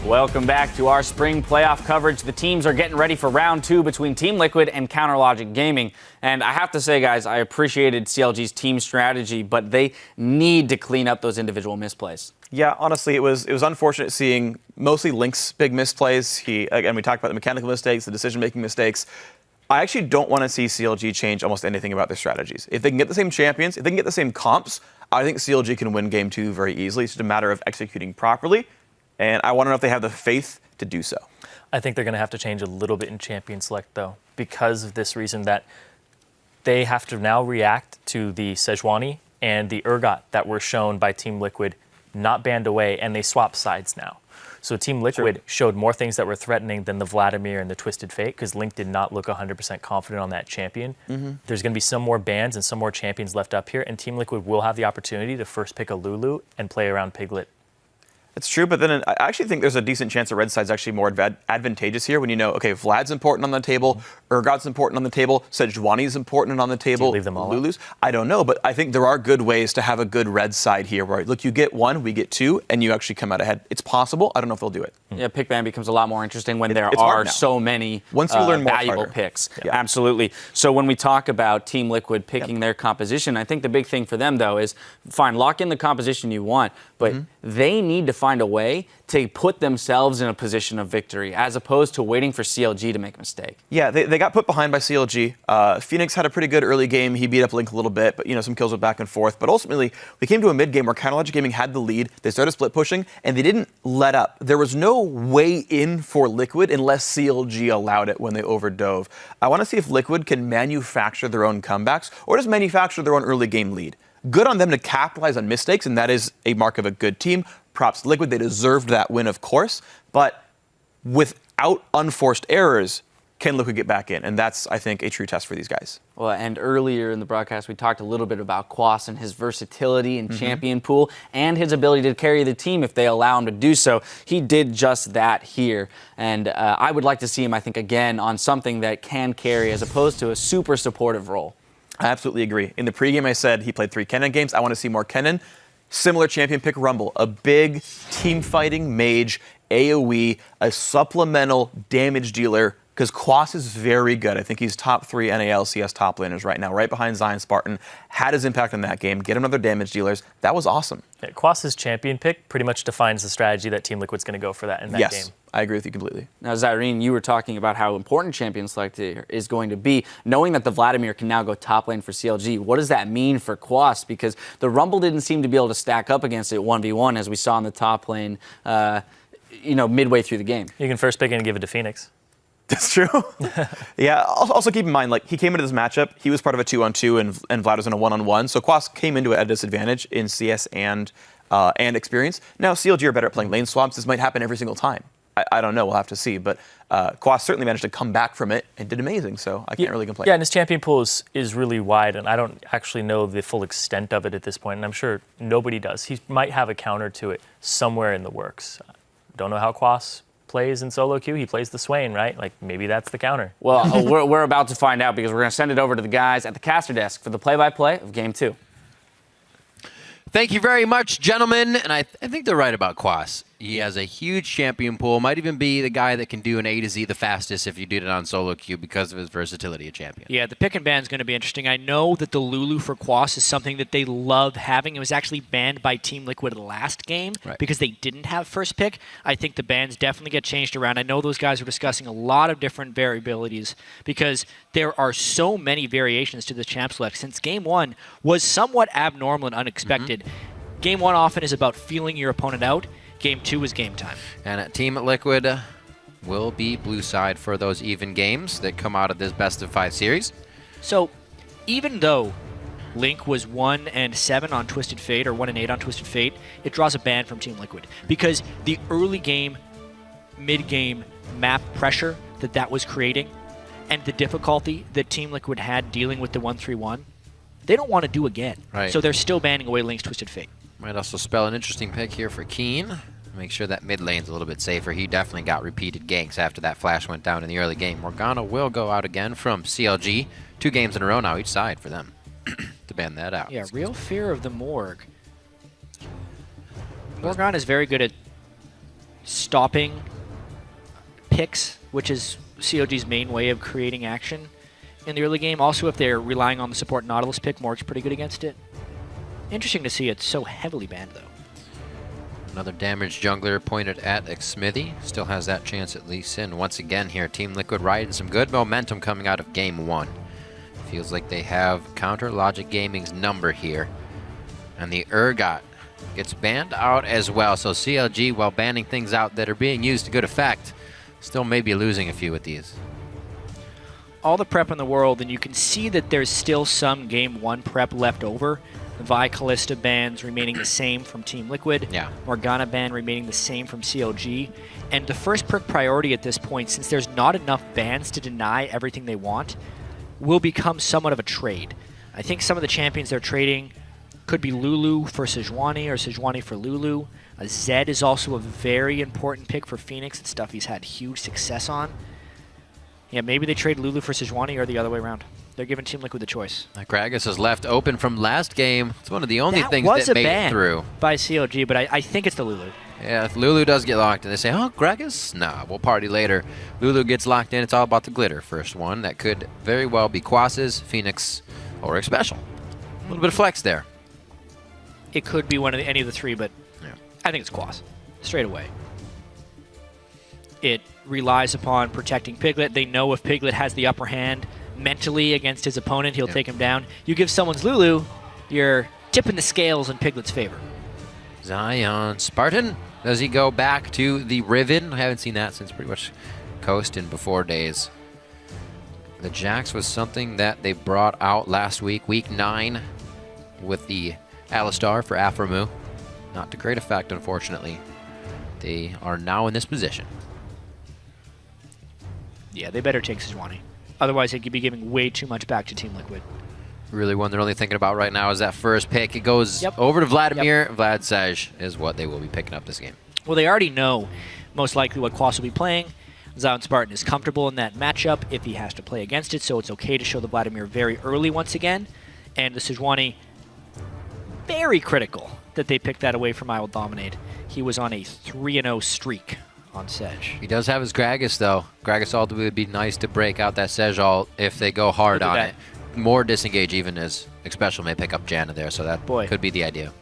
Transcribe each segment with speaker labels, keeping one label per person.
Speaker 1: Welcome back to our spring playoff coverage. The teams are getting ready for round 2 between Team Liquid and CounterLogic Gaming. And I have to say, guys, I appreciated CLG's team strategy, but they need to clean up those individual misplays.
Speaker 2: Yeah, honestly, it was unfortunate seeing mostly Link's big misplays. Again, we talked about the mechanical mistakes, the decision-making mistakes. I actually don't want to see CLG change almost anything about their strategies. If they can get the same champions, if they can get the same comps, I think CLG can win Game 2 very easily. It's just a matter of executing properly. And I want to know if they have the faith to do so.
Speaker 3: I think they're going to have to change a little bit in champion select, though, because of this reason that they have to now react to the Sejuani and the Urgot that were shown by Team Liquid not banned away, and they swap sides now. So Team Liquid showed more things that were threatening than the Vladimir and the Twisted Fate, because Link did not look 100% confident on that champion. There's going to be some more bans and some more champions left up here, and Team Liquid will have the opportunity to first pick a Lulu and play around Piglet.
Speaker 2: It's true, but then I actually think there's a decent chance the red side's actually more advantageous here when you know, okay, Vlad's important on the table, Urgot's important on the table, Sejuani's important on the table.
Speaker 3: Do you leave them all
Speaker 2: Lulu's? I don't know, but I think there are good ways to have a good red side here where, look, you get one, we get two, and you actually come out ahead. It's possible. I don't know if they'll do it.
Speaker 1: Yeah, pick ban becomes a lot more interesting when there are so many
Speaker 2: Once you learn more,
Speaker 1: valuable picks. Yeah. Absolutely. So when we talk about Team Liquid picking their composition, I think the big thing for them, though, is fine, lock in the composition you want, but they need to find a way to put themselves in a position of victory as opposed to waiting for CLG to make a mistake.
Speaker 2: Yeah, they got put behind by CLG. Phoenix had a pretty good early game. He beat up Link a little bit, but some kills went back and forth. But ultimately, we came to a mid game where CounterLogic Gaming had the lead. They started split pushing, and they didn't let up. There was no way in for Liquid unless CLG allowed it when they overdove. I want to see if Liquid can manufacture their own comebacks or just manufacture their own early game lead. Good on them to capitalize on mistakes, and that is a mark of a good team. Props to Liquid. They deserved that win, of course. But without unforced errors, can Liquid get back in? And that's, I think, a true test for these guys.
Speaker 1: Well, and earlier in the broadcast, we talked a little bit about Quas and his versatility in champion pool and his ability to carry the team if they allow him to do so. He did just that here. And I would like to see him, I think, again, on something that can carry as opposed to a super supportive role.
Speaker 2: I absolutely agree. In the pregame, I said he played 3 Kennen games. I want to see more Kennen. Similar champion pick, Rumble. A big team-fighting mage, AoE, a supplemental damage dealer, because Quas is very good. I think he's top 3 NA LCS top laners right now, right behind Zion Spartan. Had his impact in that game. Get him other damage dealers. That was awesome.
Speaker 3: Yeah, Quas's champion pick pretty much defines the strategy that Team Liquid's going to go for that in that game.
Speaker 2: Yes, I agree with you completely.
Speaker 1: Now, Zyrene, you were talking about how important champion select is going to be. Knowing that the Vladimir can now go top lane for CLG, what does that mean for Quas? Because the Rumble didn't seem to be able to stack up against it 1v1 as we saw in the top lane, midway through the game.
Speaker 3: You can first pick it and give it to Phoenix.
Speaker 2: That's true. Yeah, also keep in mind, he came into this matchup, he was part of a 2-on-2 and Vlad was in a 1-on-1, so Quas came into it at a disadvantage in CS and experience. Now, CLG are better at playing lane swaps. This might happen every single time. I don't know, we'll have to see, but Quas certainly managed to come back from it and did amazing, so I can't really complain.
Speaker 3: Yeah, and his champion pool is really wide, and I don't actually know the full extent of it at this point, and I'm sure nobody does. He might have a counter to it somewhere in the works. Don't know how Quas plays in solo queue. He plays the Swain, right? Maybe that's the counter.
Speaker 1: Well, we're about to find out because we're going to send it over to the guys at the caster desk for the play-by-play of Game 2.
Speaker 4: Thank you very much, gentlemen. And I think they're right about Quas. He has a huge champion pool. Might even be the guy that can do an A to Z the fastest if you did it on solo queue because of his versatility at champion.
Speaker 5: Yeah, the pick and ban is going to be interesting. I know that the Lulu for Quas is something that they love having. It was actually banned by Team Liquid last game because they didn't have first pick. I think the bans definitely get changed around. I know those guys are discussing a lot of different variabilities because there are so many variations to the champ select. Since Game 1 was somewhat abnormal and unexpected, Game 1 often is about feeling your opponent out. Game 2 is game time.
Speaker 4: And Team Liquid will be blue side for those even games that come out of this best of 5 series.
Speaker 5: So even though Link was 1-7 on Twisted Fate or 1-8 on Twisted Fate, it draws a ban from Team Liquid because the early game, mid-game map pressure that was creating and the difficulty that Team Liquid had dealing with the 1-3-1, they don't want to do again.
Speaker 4: Right.
Speaker 5: So they're still banning away Link's Twisted Fate.
Speaker 4: Might also spell an interesting pick here for Keen. Make sure that mid lane's a little bit safer. He definitely got repeated ganks after that flash went down in the early game. Morgana will go out again from CLG. 2 games in a row now each side for them to ban that out.
Speaker 5: Yeah, real fear of the Morg. Morgana is very good at stopping picks, which is CLG's main way of creating action in the early game. Also, if they're relying on the support Nautilus pick, Morg's pretty good against it. Interesting to see it so heavily banned, though.
Speaker 4: Another damaged jungler pointed at Xmithy. Still has that chance at least. And once again here, Team Liquid riding some good momentum coming out of Game 1. Feels like they have Counter Logic Gaming's number here. And the Urgot gets banned out as well. So CLG, while banning things out that are being used to good effect, still may be losing a few with these.
Speaker 5: All the prep in the world, and you can see that there's still some Game 1 prep left over. The Vi Callista bans remaining the same from Team Liquid.
Speaker 4: Yeah.
Speaker 5: Morgana ban remaining the same from CLG. And the first perk priority at this point, since there's not enough bans to deny everything they want, will become somewhat of a trade. I think some of the champions they're trading could be Lulu for Sejuani or Sejuani for Lulu. Zed is also a very important pick for Phoenix. It's stuff he's had huge success on. Yeah, maybe they trade Lulu for Sejuani or the other way around. They're giving Team Liquid the choice.
Speaker 4: Gragas is left open from last game. It's one of the only
Speaker 5: That
Speaker 4: things
Speaker 5: was
Speaker 4: that
Speaker 5: a
Speaker 4: made
Speaker 5: ban
Speaker 4: it through.
Speaker 5: by CLG, but I think it's the Lulu.
Speaker 4: Yeah, if Lulu does get locked in, they say, oh, Gragas? Nah, we'll party later. Lulu gets locked in, it's all about the glitter. First one, that could very well be Quas's, Phoenix, or a special. A little bit of flex there.
Speaker 5: It could be one of any of the three, but
Speaker 4: Yeah.
Speaker 5: I think it's Quas, straight away. It relies upon protecting Piglet. They know if Piglet has the upper hand mentally against his opponent, he'll take him down. You give someone's Lulu, you're tipping the scales in Piglet's favor.
Speaker 4: Zion Spartan, does he go back to the Riven? I haven't seen that since pretty much Coast and before days. The Jax was something that they brought out last week, week 9, with the Alistar for Aphromu. Not to great effect, unfortunately. They are now in this position.
Speaker 5: Yeah, they better take Sejuani. Otherwise, they could be giving way too much back to Team Liquid.
Speaker 4: Really one they're only thinking about right now is that first pick. It goes
Speaker 5: Yep.
Speaker 4: over to Vladimir. Vlad Sej is what they will be picking up this game.
Speaker 5: Well, they already know most likely what Quas will be playing. Zion Spartan is comfortable in that matchup if he has to play against it, so it's okay to show the Vladimir very early once again. And the Sejuani, very critical that they picked that away from I Will Dominate. He was on a 3-0 streak on Sej.
Speaker 4: He does have his Gragas, though. Gragas ult would be nice to break out that Sej ult if they go hard
Speaker 5: Look at
Speaker 4: on
Speaker 5: that.
Speaker 4: it. More disengage even as Xpecial may pick up Janna there, so that
Speaker 5: Boy.
Speaker 4: could be the idea.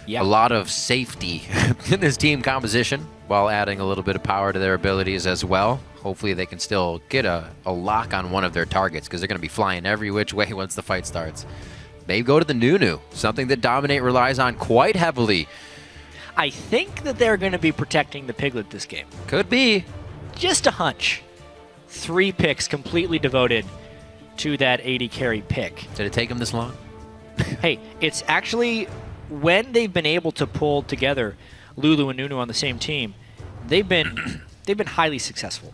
Speaker 5: Yeah.
Speaker 4: A lot of safety in this team composition while adding a little bit of power to their abilities as well. Hopefully they can still get a lock on one of their targets because they're going to be flying every which way once the fight starts. They go to the Nunu, something that Dominate relies on quite heavily.
Speaker 5: I think that they're going to be protecting the Piglet this game.
Speaker 4: Could be.
Speaker 5: Just a hunch. 3 picks completely devoted to that 80 carry pick.
Speaker 4: Did it take him this long?
Speaker 5: Hey, it's actually when they've been able to pull together Lulu and Nunu on the same team, they've been highly successful.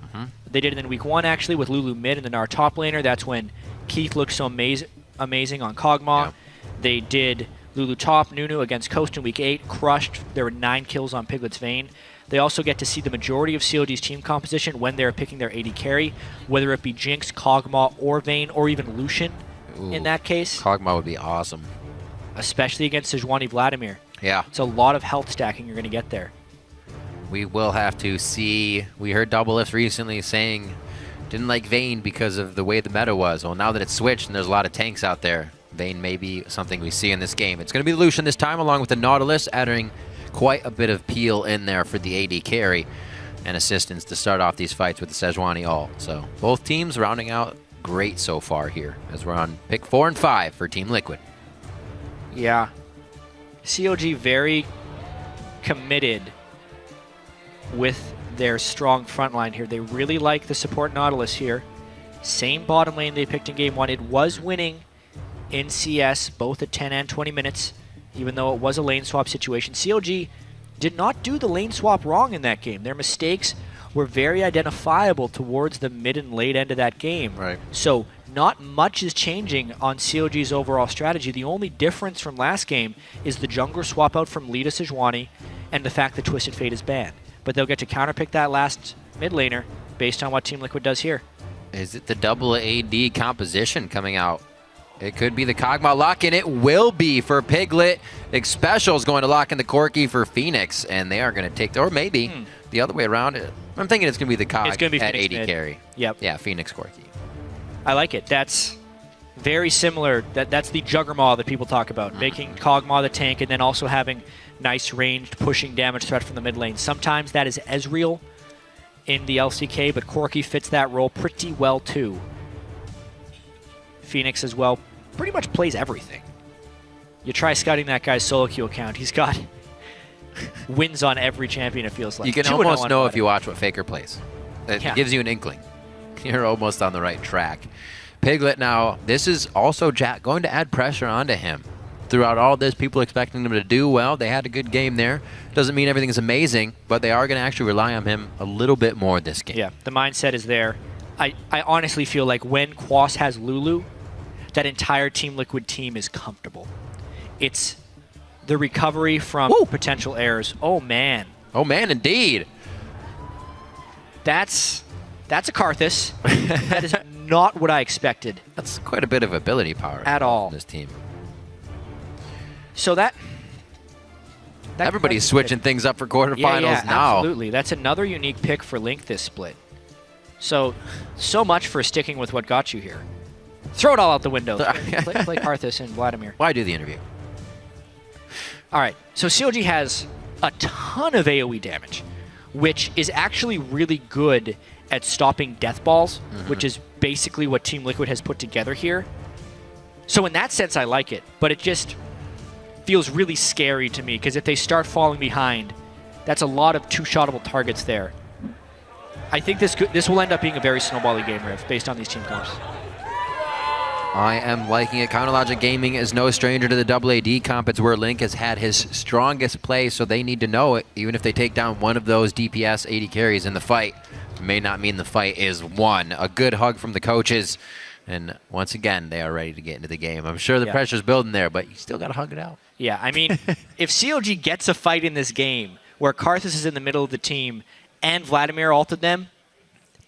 Speaker 5: They did it in week 1 actually with Lulu mid and the Gnar top laner. That's when Keith looked so amazing on Kog'Maw.
Speaker 4: Yeah.
Speaker 5: They did Lulu top, Nunu against Coast in week 8, crushed. There were 9 kills on Piglet's Vayne. They also get to see the majority of CLG's team composition when they're picking their AD carry, whether it be Jinx, Kog'Maw, or Vayne, or even Lucian in that case,
Speaker 4: Kog'Maw would be awesome.
Speaker 5: especially against Sejuani Vladimir.
Speaker 4: Yeah.
Speaker 5: It's a lot of health stacking you're going to get there.
Speaker 4: We will have to see. We heard Double Lift recently saying didn't like Vayne because of the way the meta was. Well, now that it's switched and there's a lot of tanks out there, Vayne may be something we see in this game. It's going to be Lucian this time along with the Nautilus, adding quite a bit of peel in there for the AD carry and assistance to start off these fights with the Sejuani ult. So both teams rounding out great so far here as we're on pick 4 and 5 for Team Liquid.
Speaker 5: Yeah. CLG very committed with their strong front line here. They really like the support Nautilus here. Same bottom lane they picked in game 1. It was winning in CS both at 10 and 20 minutes, even though it was a lane swap situation. CLG did not do the lane swap wrong in that game. Their mistakes were very identifiable towards the mid and late end of that game.
Speaker 4: Right.
Speaker 5: So not much is changing on CLG's overall strategy. The only difference from last game is the jungler swap out from Lee to Sejuani and the fact that Twisted Fate is banned. But they'll get to counterpick that last mid laner based on what Team Liquid does here.
Speaker 4: Is it the double AD composition coming out It could be the Kog'Maw lock, and it will be for Piglet. Xpecial is going to lock in the Corki for Phoenix, and they are going to take, or maybe the other way around. I'm thinking it's going to be the Cog
Speaker 5: It's gonna be
Speaker 4: at
Speaker 5: Phoenix
Speaker 4: 80
Speaker 5: mid.
Speaker 4: carry.
Speaker 5: Yep.
Speaker 4: Yeah, Phoenix Corki.
Speaker 5: I like it. That's very similar. That's the Juggermaw that people talk about, making Kog'Maw the tank and then also having nice ranged pushing damage threat from the mid lane. Sometimes that is Ezreal in the LCK, but Corki fits that role pretty well too. Phoenix as well pretty much plays everything. You try scouting that guy's solo queue account. He's got wins on every champion, it feels like.
Speaker 4: You can
Speaker 5: 2-0
Speaker 4: almost
Speaker 5: on
Speaker 4: know
Speaker 5: Friday.
Speaker 4: if you watch what Faker plays. It
Speaker 5: Yeah.
Speaker 4: gives you an inkling. You're almost on the right track. Piglet now, this is also Jack going to add pressure onto him. Throughout all this, people expecting him to do well. They had a good game there. Doesn't mean everything is amazing, but they are going to actually rely on him a little bit more this game.
Speaker 5: Yeah, the mindset is there. I honestly feel like when Quas has Lulu, that entire Team Liquid team is comfortable. It's the recovery from potential errors. Oh, man.
Speaker 4: Oh, man, indeed.
Speaker 5: That's a Karthus. That is not what I expected
Speaker 4: That's quite a bit of ability power
Speaker 5: at all.
Speaker 4: in this team.
Speaker 5: So that
Speaker 4: Everybody's
Speaker 5: Karthus
Speaker 4: switching
Speaker 5: pick-
Speaker 4: things up for quarterfinals
Speaker 5: yeah,
Speaker 4: now.
Speaker 5: Absolutely. That's another unique pick for Link this split. So much for sticking with what got you here. Throw it all out the window. play Karthus and Vladimir.
Speaker 4: Why do the interview?
Speaker 5: All right, so CLG has a ton of AoE damage, which is actually really good at stopping death balls, which is basically what Team Liquid has put together here. So in that sense, I like it, but it just feels really scary to me, because if they start falling behind, that's a lot of two-shottable targets there. I think this will end up being a very snowbally game, Riv, based on these team comps.
Speaker 4: I am liking it. Counterlogic Gaming is no stranger to the double AD comp. It's where Link has had his strongest play, so they need to know it. Even if they take down one of those DPS 80 carries in the fight, it may not mean the fight is won. A good hug from the coaches, and once again, they are ready to get into the game. I'm sure the pressure's building there, but you still got to hug it out.
Speaker 5: Yeah, I mean, if CLG gets a fight in this game where Karthus is in the middle of the team and Vladimir ulted them,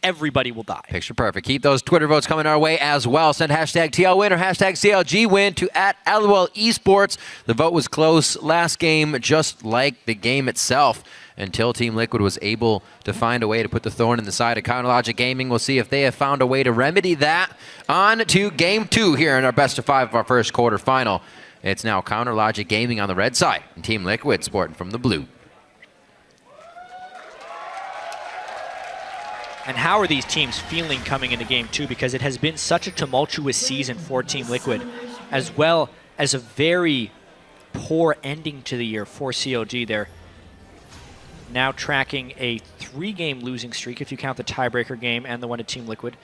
Speaker 5: everybody will die.
Speaker 4: Picture perfect. Keep those Twitter votes coming our way as well. Send hashtag TLWin or hashtag CLGWin to @LOL Esports. The vote was close last game, just like the game itself, until Team Liquid was able to find a way to put the thorn in the side of Counterlogic Gaming. We'll see if they have found a way to remedy that. On to Game 2 here in our best of 5 of our first quarterfinal. It's now Counterlogic Gaming on the red side, and Team Liquid sporting from the blue.
Speaker 5: And how are these teams feeling coming into Game 2? Because it has been such a tumultuous season for Team Liquid, as well as a very poor ending to the year for CLG. They're now tracking a 3-game losing streak, if you count the tiebreaker game and the one to Team Liquid,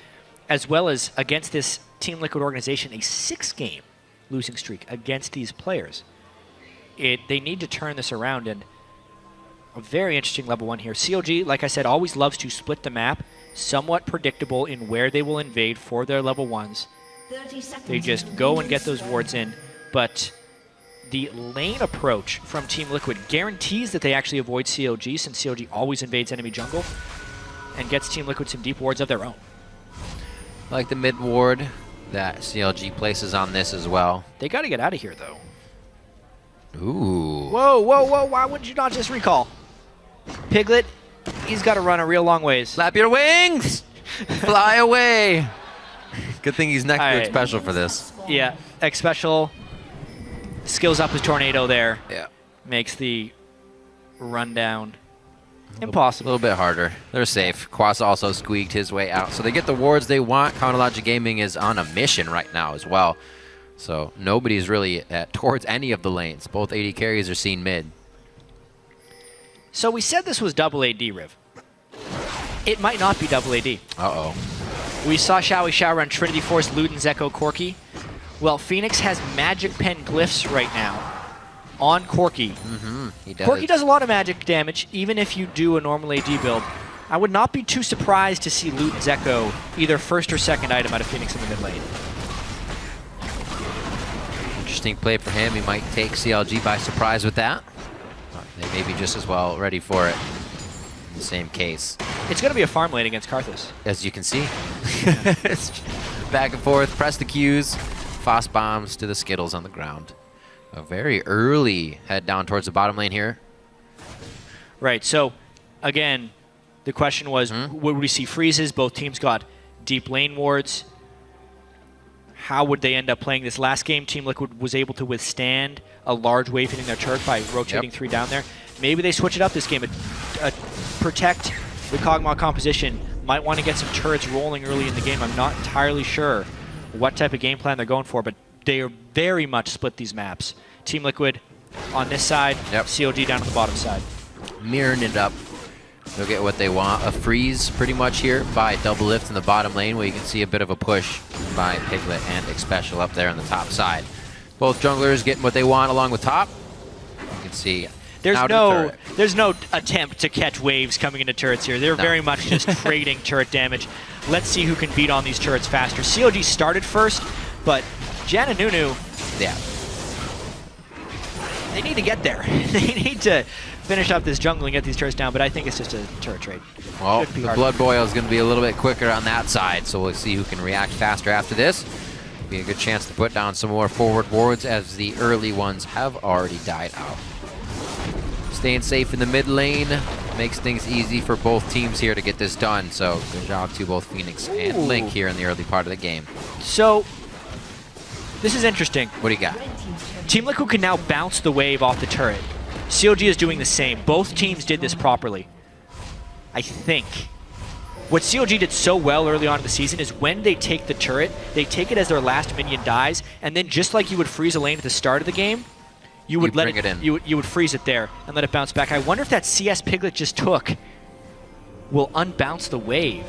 Speaker 5: as well as against this Team Liquid organization, a 6-game losing streak against these players. They need to turn this around, and a very interesting level 1 here. CLG, like I said, always loves to split the map, somewhat predictable in where they will invade for their level 1s. They just go and get those wards in, but the lane approach from Team Liquid guarantees that they actually avoid CLG, since CLG always invades enemy jungle and gets Team Liquid some deep wards of their own.
Speaker 4: Like the mid ward that CLG places on this as well.
Speaker 5: They got to get out of here, though.
Speaker 4: Ooh.
Speaker 5: Whoa, whoa, whoa, why would you not just recall? Piglet, he's got to run a real long ways.
Speaker 4: Flap your wings! Fly away! Good thing he's next
Speaker 5: All
Speaker 4: to
Speaker 5: right.
Speaker 4: Xpecial for this.
Speaker 5: Yeah, Xpecial skills up his tornado there.
Speaker 4: Yeah.
Speaker 5: Makes the rundown
Speaker 4: A
Speaker 5: impossible.
Speaker 4: little bit harder. They're safe. Quas also squeaked his way out. So they get the wards they want. Counterlogic Gaming is on a mission right now as well. So nobody's really towards any of the lanes. Both 80 carries are seen mid.
Speaker 5: So we said this was double AD, Riv. It might not be double AD.
Speaker 4: Uh-oh.
Speaker 5: We saw Xiao Xiao run Trinity Force, Luden's Echo, Corki. Well, Phoenix has Magic Pen Glyphs right now on Corki.
Speaker 4: He does.
Speaker 5: Corki does a lot of magic damage, even if you do a normal AD build. I would not be too surprised to see Luden's Echo either first or second item out of Phoenix in the mid lane.
Speaker 4: Interesting play for him. He might take CLG by surprise with that. They may be just as well ready for it in the same case.
Speaker 5: It's going to be a farm lane against Karthus.
Speaker 4: As you can see. It's back and forth. Press the Qs. fast bombs to the Skittles on the ground. A very early head down towards the bottom lane here.
Speaker 5: Right, so again, the question was, would we see freezes? Both teams got deep lane wards. How would they end up playing this? Last game, Team Liquid was able to withstand a large wave hitting their turret by rotating 3 down there. Maybe they switch it up this game. Protect the Kog'Maw composition. Might want to get some turrets rolling early in the game. I'm not entirely sure what type of game plan they're going for, but they are very much split these maps. Team Liquid on this side, CLG down on the bottom side.
Speaker 4: Mirroring it up. They'll get what they want. A freeze pretty much here by Double Lift in the bottom lane, where you can see a bit of a push by Piglet and Xpecial up there on the top side. Both junglers getting what they want along with top. You can see
Speaker 5: there's no attempt to catch waves coming into turrets here. They're very much just trading turret damage. Let's see who can beat on these turrets faster. CLG started first, but Jan and Nunu, they need to get there. They need to finish up this jungle and get these turrets down, but I think it's just a turret trade.
Speaker 4: Well, the Blood Boil is going to be a little bit quicker on that side, so we'll see who can react faster after this. Be a good chance to put down some more forward wards, as the early ones have already died out. Staying safe in the mid lane makes things easy for both teams here to get this done, so good job to both Phoenix and Link here in the early part of the game.
Speaker 5: So, this is interesting.
Speaker 4: What do you got?
Speaker 5: Team Liquid can now bounce the wave off the turret. CLG is doing the same. Both teams did this properly, I think. What CLG did so well early on in the season is when they take the turret, they take it as their last minion dies, and then just like you would freeze a lane at the start of the game, you would let it in. You would freeze it there and let it bounce back. I wonder if that CS Piglet just took will unbounce the wave.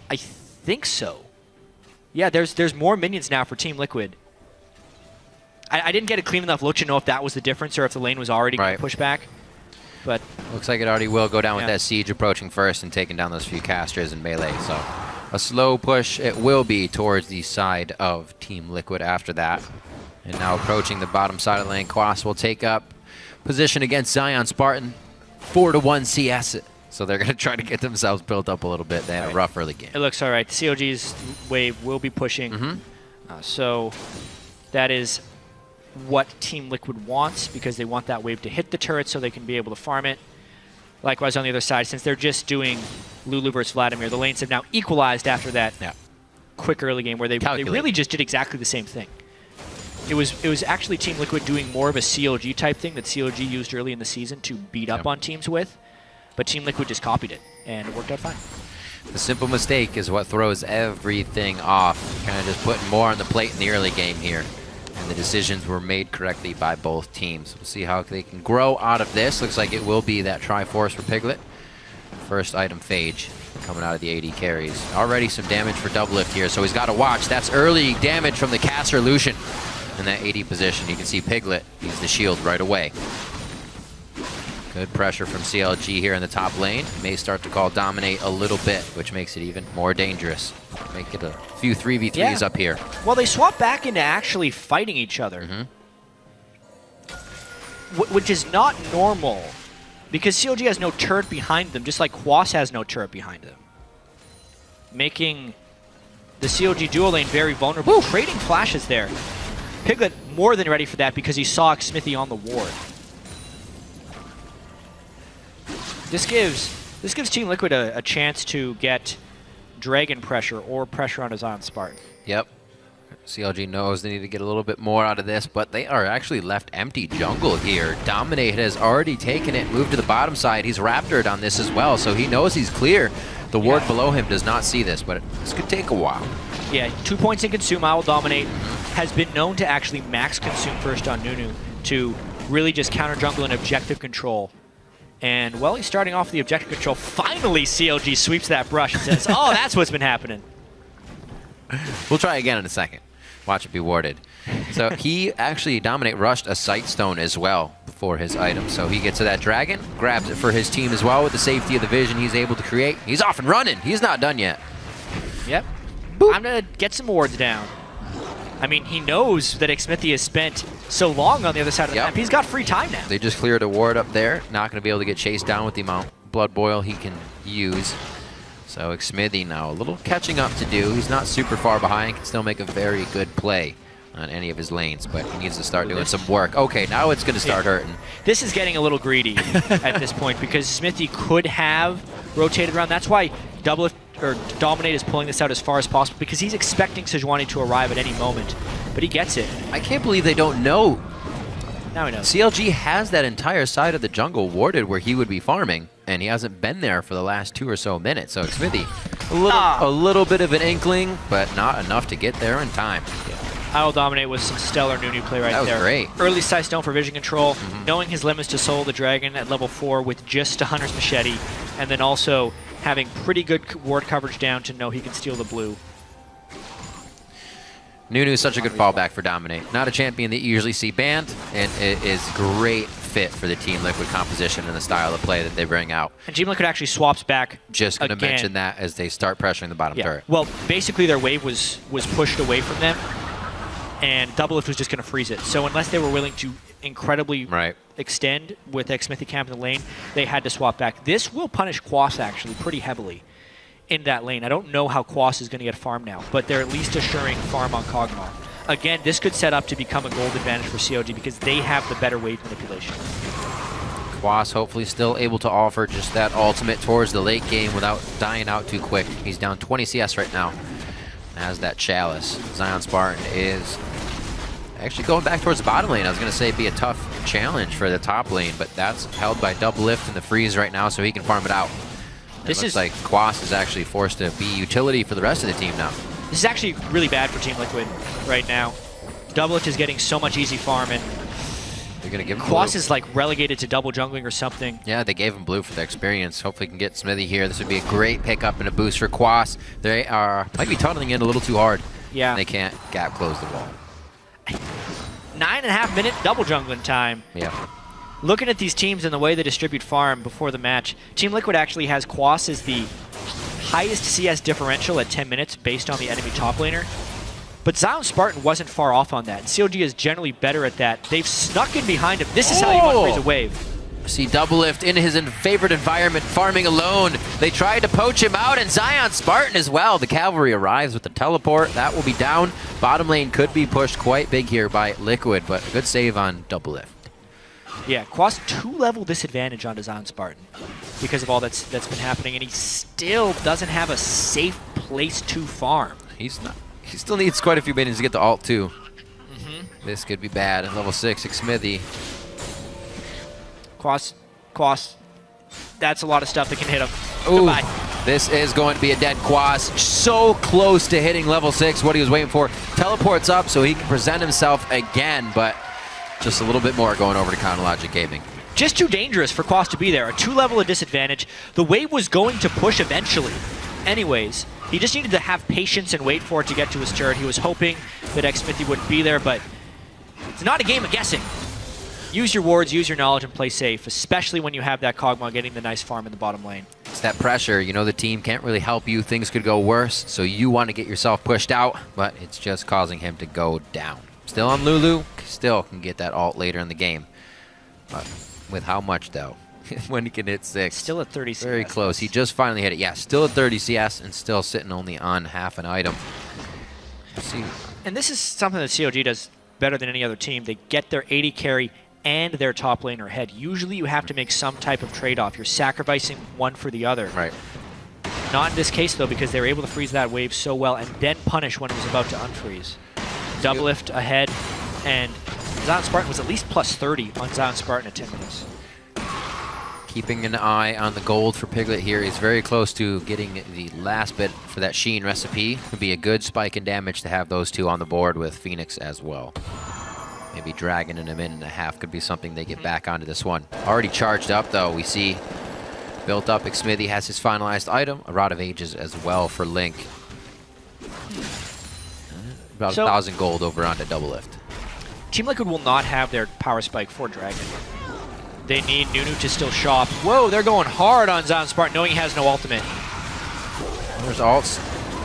Speaker 5: I think so. Yeah, there's more minions now for Team Liquid. I didn't get a clean enough look to know if that was the difference or if the lane was already going to push back. But
Speaker 4: looks like it already will go down with that siege approaching first and taking down those few casters in melee. So a slow push it will be towards the side of Team Liquid after that. And now approaching the bottom side of the lane, Quas will take up position against Zion Spartan. 4-1 CS it. So they're going to try to get themselves built up a little bit. They had a rough early game.
Speaker 5: It looks all right. CLG's wave will be pushing. So that is what Team Liquid wants, because they want that wave to hit the turret so they can be able to farm it. Likewise on the other side, since they're just doing Lulu versus Vladimir, the lanes have now equalized after that quick early game where they really just did exactly the same thing. It was actually Team Liquid doing more of a CLG type thing that CLG used early in the season to beat up on teams with, but Team Liquid just copied it, and it worked out fine.
Speaker 4: The simple mistake is what throws everything off. Kind of just putting more on the plate in the early game here. And the decisions were made correctly by both teams. We'll see how they can grow out of this. Looks like it will be that Triforce for Piglet. First item, Phage, coming out of the AD carries. Already some damage for Double Lift here, so he's got to watch. That's early damage from the caster Lucian in that AD position. You can see Piglet use the shield right away. Good pressure from CLG here in the top lane. May start to call dominate a little bit, which makes it even more dangerous. Make it a few 3v3s up here.
Speaker 5: Well, they swap back into actually fighting each other, which is not normal, because CLG has no turret behind them, just like Quas has no turret behind them, making the CLG duo lane very vulnerable. Trading flashes there. Piglet more than ready for that because he saw Smithy on the ward. This gives Team Liquid a chance to get Dragon pressure or pressure on his Zion Spartan.
Speaker 4: Yep. CLG knows they need to get a little bit more out of this, but they are actually left empty jungle here. Dominate has already taken it, moved to the bottom side. He's Raptored on this as well, so he knows he's clear. The ward below him does not see this, but this could take a while.
Speaker 5: Yeah, 2 points in Consume. I will Dominate. Has been known to actually max Consume first on Nunu to really just counter jungle and objective control. And, well, he's starting off the objective control. Finally, CLG sweeps that brush and says, oh, that's what's been happening.
Speaker 4: We'll try again in a second. Watch it be warded. So he actually Dominate rushed a Sight Stone as well before his item. So he gets to that Dragon, grabs it for his team as well with the safety of the vision he's able to create. He's off and running. He's not done yet.
Speaker 5: Yep. Boop. I'm going to get some wards down. I mean, he knows that Xmithy has spent so long on the other side of the map. He's got free time now.
Speaker 4: They just cleared a ward up there. Not going to be able to get chased down with the amount of Blood Boil he can use. So Xmithy now a little catching up to do. He's not super far behind, can still make a very good play on any of his lanes, but he needs to start doing some work. Okay, now it's going to start hurting.
Speaker 5: This is getting a little greedy at this point because Xmithy could have rotated around. That's why Dominate is pulling this out as far as possible because he's expecting Sejuani to arrive at any moment, but he gets it.
Speaker 4: I can't believe they don't know.
Speaker 5: Now he knows.
Speaker 4: CLG has that entire side of the jungle warded where he would be farming, and he hasn't been there for the last 2 or so minutes. So Xmithy, a little bit of an inkling, but not enough to get there in time.
Speaker 5: I will Dominate with some stellar Nunu play right there.
Speaker 4: That was great.
Speaker 5: Early sight stone for vision control, knowing his limits to Soul the Dragon at level 4 with just a Hunter's Machete, and then also having pretty good ward coverage down to know he can steal the blue.
Speaker 4: Nunu is such a good fallback for Dominate. Not a champion that you usually see banned, and it is great fit for the Team Liquid composition and the style of play that they bring out.
Speaker 5: And Team Liquid actually swaps back.
Speaker 4: Just going to mention that as they start pressuring the bottom turret.
Speaker 5: Well, basically their wave was pushed away from them, and Doublelift was just going to freeze it. So unless they were willing to incredibly extend with Xmithy camp in the lane, they had to swap back. This will punish Quas actually pretty heavily in that lane. I don't know how Quas is going to get farm now, but they're at least assuring farm on Kog'Maw. Again, this could set up to become a gold advantage for CLG because they have the better wave manipulation.
Speaker 4: Quas hopefully still able to offer just that ultimate towards the late game without dying out too quick. He's down 20 CS right now. Has that Chalice. Zion Spartan is actually going back towards the bottom lane. I was going to say it'd be a tough challenge for the top lane, but that's held by Doublelift in the freeze right now, so he can farm it out. This looks like Quas is actually forced to be utility for the rest of the team now.
Speaker 5: This is actually really bad for Team Liquid right now. Doublelift is getting so much easy farm, and
Speaker 4: they're going to give him
Speaker 5: Quas
Speaker 4: blue.
Speaker 5: is like relegated to double jungling or something.
Speaker 4: Yeah, they gave him blue for the experience. Hopefully can get Xmithy here. This would be a great pickup and a boost for Quas. They might be tunneling in a little too hard.
Speaker 5: Yeah.
Speaker 4: They can't gap close the wall.
Speaker 5: 9.5 minute double jungling time.
Speaker 4: Yeah.
Speaker 5: Looking at these teams and the way they distribute farm before the match, Team Liquid actually has Quas as the highest CS differential at 10 minutes based on the enemy top laner. But Zion Spartan wasn't far off on that. And CLG is generally better at that. They've snuck in behind him. This is how you unfreeze a wave.
Speaker 4: See Doublelift in his favorite environment, farming alone. They tried to poach him out, and Zion Spartan as well. The cavalry arrives with the teleport. That will be down. Bottom lane could be pushed quite big here by Liquid, but a good save on Doublelift.
Speaker 5: Yeah, Quas 2-level disadvantage on Zion Spartan because of all that's been happening, and he still doesn't have a safe place to farm.
Speaker 4: He's not. He still needs quite a few minions to get the ult too. This could be bad. Level 6, Xmithy.
Speaker 5: Quas, that's a lot of stuff that can hit him.
Speaker 4: Ooh,
Speaker 5: Goodbye.
Speaker 4: this is going to be a dead Quas. So close to hitting level 6, what he was waiting for. Teleports up so he can present himself again, but just a little bit more going over to Chronologic Gaming.
Speaker 5: Just too dangerous for Quas to be there. A 2-level of disadvantage. The wave was going to push eventually. Anyways, he just needed to have patience and wait for it to get to his turret. He was hoping that Xmithy wouldn't be there, but it's not a game of guessing. Use your wards, use your knowledge, and play safe, especially when you have that Kog'Maw getting the nice farm in the bottom lane.
Speaker 4: It's that pressure. You know the team can't really help you. Things could go worse, so you want to get yourself pushed out, but it's just causing him to go down. Still on Lulu, still can get that ult later in the game. But with how much, though? When he can hit 6.
Speaker 5: Still at 30 CS.
Speaker 4: Very close. He just finally hit it. Yeah, still at 30 CS and still sitting only on half an item. Let's see.
Speaker 5: And this is something that CLG does better than any other team. They get their 80 carry and their top laner ahead. Usually you have to make some type of trade-off. You're sacrificing one for the other.
Speaker 4: Right.
Speaker 5: Not in this case, though, because they were able to freeze that wave so well and then punish when it was about to unfreeze. Doublelift ahead, and Zion Spartan was at least plus 30 on Zion Spartan at 10 minutes.
Speaker 4: Keeping an eye on the gold for Piglet here. He's very close to getting the last bit for that Sheen recipe. Could be a good spike in damage to have those two on the board with Phoenix as well. Maybe Dragon in a minute and a half could be something they get back onto this one. Already charged up, though. We see built up. Xmithy has his finalized item. A Rod of Ages as well for Link. About 1,000 gold over onto Doublelift.
Speaker 5: Team Liquid will not have their power spike for Dragon. They need Nunu to still shop. Whoa, they're going hard on Zion Spartan, knowing he has no ultimate.
Speaker 4: There's ults.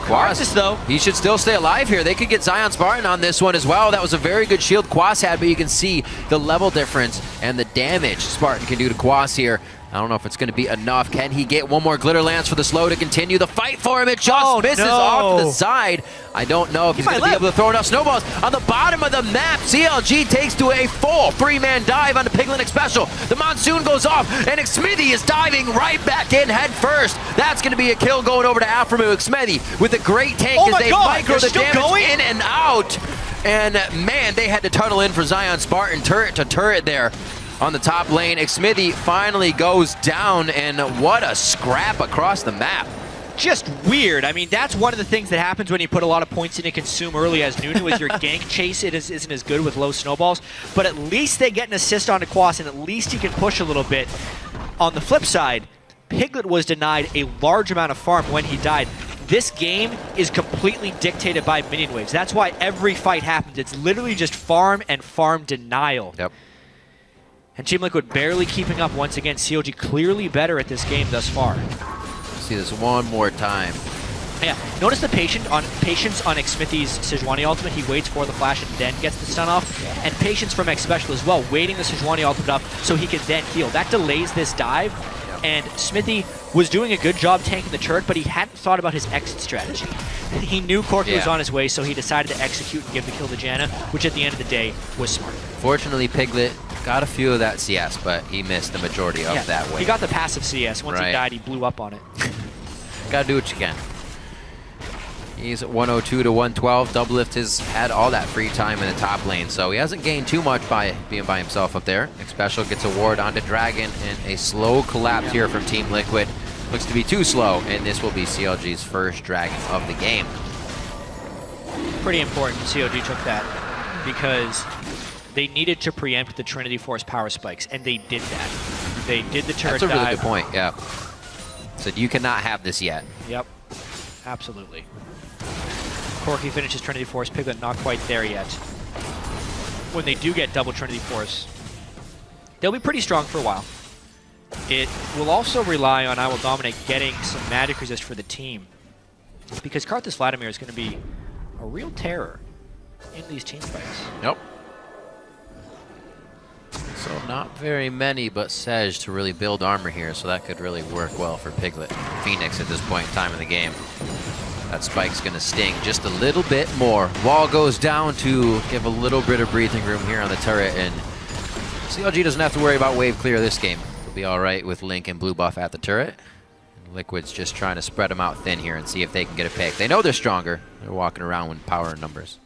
Speaker 5: Quas, though.
Speaker 4: He should still stay alive here. They could get Zion Spartan on this one as well. That was a very good shield Quas had, but you can see the level difference and the damage Spartan can do to Quas here. I don't know if it's going to be enough. Can he get one more glitter lance for the slow to continue the fight for him? It just misses off to the side. I don't know if he's going to be able to throw enough snowballs. On the bottom of the map, CLG takes to a full 3-man dive onto Piglet Special. The Monsoon goes off, and Xmithy is diving right back in head first. That's going to be a kill going over to Aframu. Xmithy with a great tank as they micro the damage in and out. And man, they had to tunnel in for Zion Spartan turret to turret there. On the top lane, Xmithy finally goes down, and what a scrap across the map.
Speaker 5: Just weird. I mean, that's one of the things that happens when you put a lot of points into Consume early as Nunu is your gank chase. It isn't as good with low snowballs, but at least they get an assist onto Quas, and at least he can push a little bit. On the flip side, Piglet was denied a large amount of farm when he died. This game is completely dictated by minion waves. That's why every fight happens. It's literally just farm and farm denial.
Speaker 4: Yep.
Speaker 5: And Team Liquid barely keeping up once again. CLG clearly better at this game thus far.
Speaker 4: See this one more time.
Speaker 5: Yeah, notice the patience on Xmithy's Sejuani ultimate. He waits for the flash and then gets the stun off. And patience from X Special as well, waiting the Sejuani ultimate up so he can then heal. That delays this dive. And Xmithy was doing a good job tanking the turret, but he hadn't thought about his exit strategy. He knew Corki was on his way, so he decided to execute and give the kill to Janna, which at the end of the day was smart.
Speaker 4: Fortunately, Piglet got a few of that CS, but he missed the majority of that wave.
Speaker 5: He got the passive CS. Once he died, he blew up on it.
Speaker 4: Gotta do what you can. He's at 102 to 112. Doublelift has had all that free time in the top lane, so he hasn't gained too much by being by himself up there. Special gets a ward onto Dragon, and a slow collapse here from Team Liquid. Looks to be too slow, and this will be CLG's first Dragon of the game.
Speaker 5: Pretty important CLG took that, because they needed to preempt the Trinity Force power spikes, and they did that. They did the turret dive.
Speaker 4: That's a really good point, yeah. So you cannot have this yet.
Speaker 5: Yep, absolutely. Corki finishes Trinity Force, Piglet not quite there yet. When they do get double Trinity Force, they'll be pretty strong for a while. It will also rely on I Will Dominate getting some magic resist for the team, because Karthus Vladimir is going to be a real terror in these team fights.
Speaker 4: Nope. So not very many but Sej to really build armor here, so that could really work well for Piglet. Phoenix at this point in time in the game. That spike's going to sting just a little bit more. Wall goes down to give a little bit of breathing room here on the turret, and CLG doesn't have to worry about wave clear this game. They'll be all right with Link and Blue Buff at the turret. And Liquid's just trying to spread them out thin here and see if they can get a pick. They know they're stronger. They're walking around with power and numbers.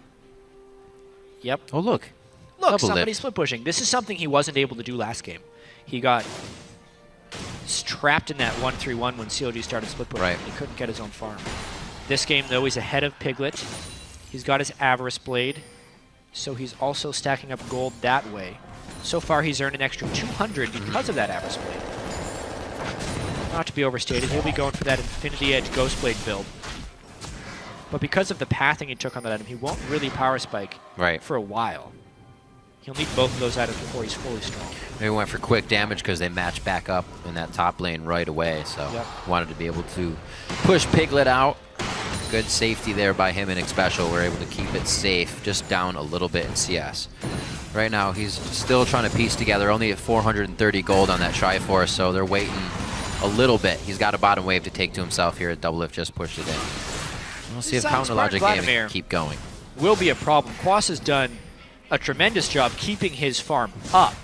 Speaker 5: Yep.
Speaker 4: Oh, look.
Speaker 5: Look, somebody's split pushing. This is something he wasn't able to do last game. He got trapped in that 1-3-1 when CLG started split pushing.
Speaker 4: Right.
Speaker 5: He couldn't get his own farm. This game, though, he's ahead of Piglet. He's got his Avarice Blade, so he's also stacking up gold that way. So far, he's earned an extra 200 because of that Avarice Blade. Not to be overstated, he'll be going for that Infinity Edge Ghostblade build. But because of the pathing he took on that item, he won't really power spike for a while. He'll need both of those items before he's fully strong.
Speaker 4: Maybe went for quick damage because they matched back up in that top lane right away, so wanted to be able to push Piglet out. Good safety there by him and Xpecial. We're able to keep it safe, just down a little bit in CS. Right now, he's still trying to piece together, only at 430 gold on that Triforce, so they're waiting a little bit. He's got a bottom wave to take to himself here. Doublelift just pushed it in. We'll see if Counter Logic Gaming can keep going.
Speaker 5: Will be a problem. Quas has done a tremendous job keeping his farm up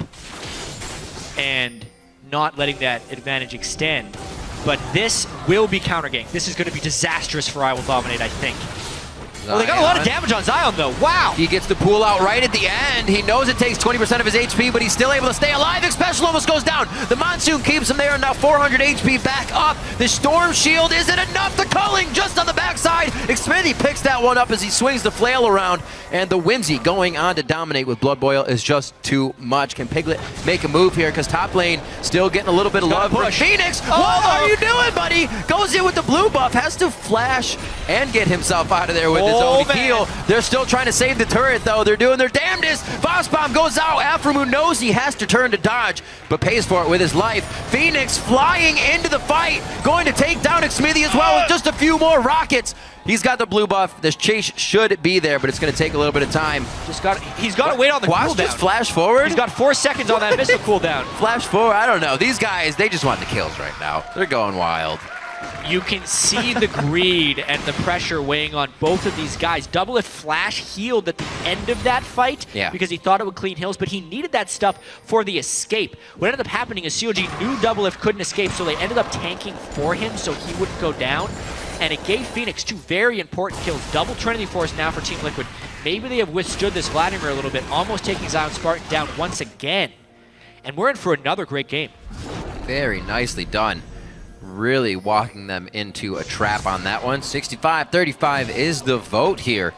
Speaker 5: and not letting that advantage extend. But this will be counter gank. This is going to be disastrous for I Will Dominate, I think. Well, they got a lot of damage on Zion, though. Wow!
Speaker 4: He gets the pool out right at the end. He knows it takes 20% of his HP, but he's still able to stay alive. Xpecial almost goes down. The Monsoon keeps him there, and now 400 HP back up. The Storm Shield isn't enough. The culling just on the backside. Xmithy picks that one up as he swings the flail around, and the Whimsy going on to dominate with Blood Boil is just too much. Can Piglet make a move here? Because top lane still getting a little bit of love from Phoenix. What are you doing, buddy? Goes in with the blue buff, has to flash and get himself out of there with his
Speaker 5: Oh,
Speaker 4: own heal. They're still trying to save the turret, though. They're doing their damnedest. Voss Bomb goes out. Aframu knows he has to turn to dodge, but pays for it with his life. Phoenix flying into the fight, going to take down Xmithy as well with just a few more rockets. He's got the blue buff. This chase should be there, but it's going to take a little bit of time.
Speaker 5: He's got to wait on the
Speaker 4: Quas
Speaker 5: cooldown.
Speaker 4: just flash forward?
Speaker 5: He's got 4 seconds on that missile cooldown.
Speaker 4: Flash forward? I don't know. These guys, they just want the kills right now. They're going wild.
Speaker 5: You can see the greed and the pressure weighing on both of these guys. Doublelift Flash healed at the end of that fight because he thought it would clean hills, but he needed that stuff for the escape. What ended up happening is CLG knew Doublelift couldn't escape, so they ended up tanking for him so he wouldn't go down. And it gave Phoenix 2 very important kills. Double Trinity Force now for Team Liquid. Maybe they have withstood this Vladimir a little bit, almost taking Zion Spartan down once again. And we're in for another great game.
Speaker 4: Very nicely done. Really walking them into a trap on that one. 65-35 is the vote here.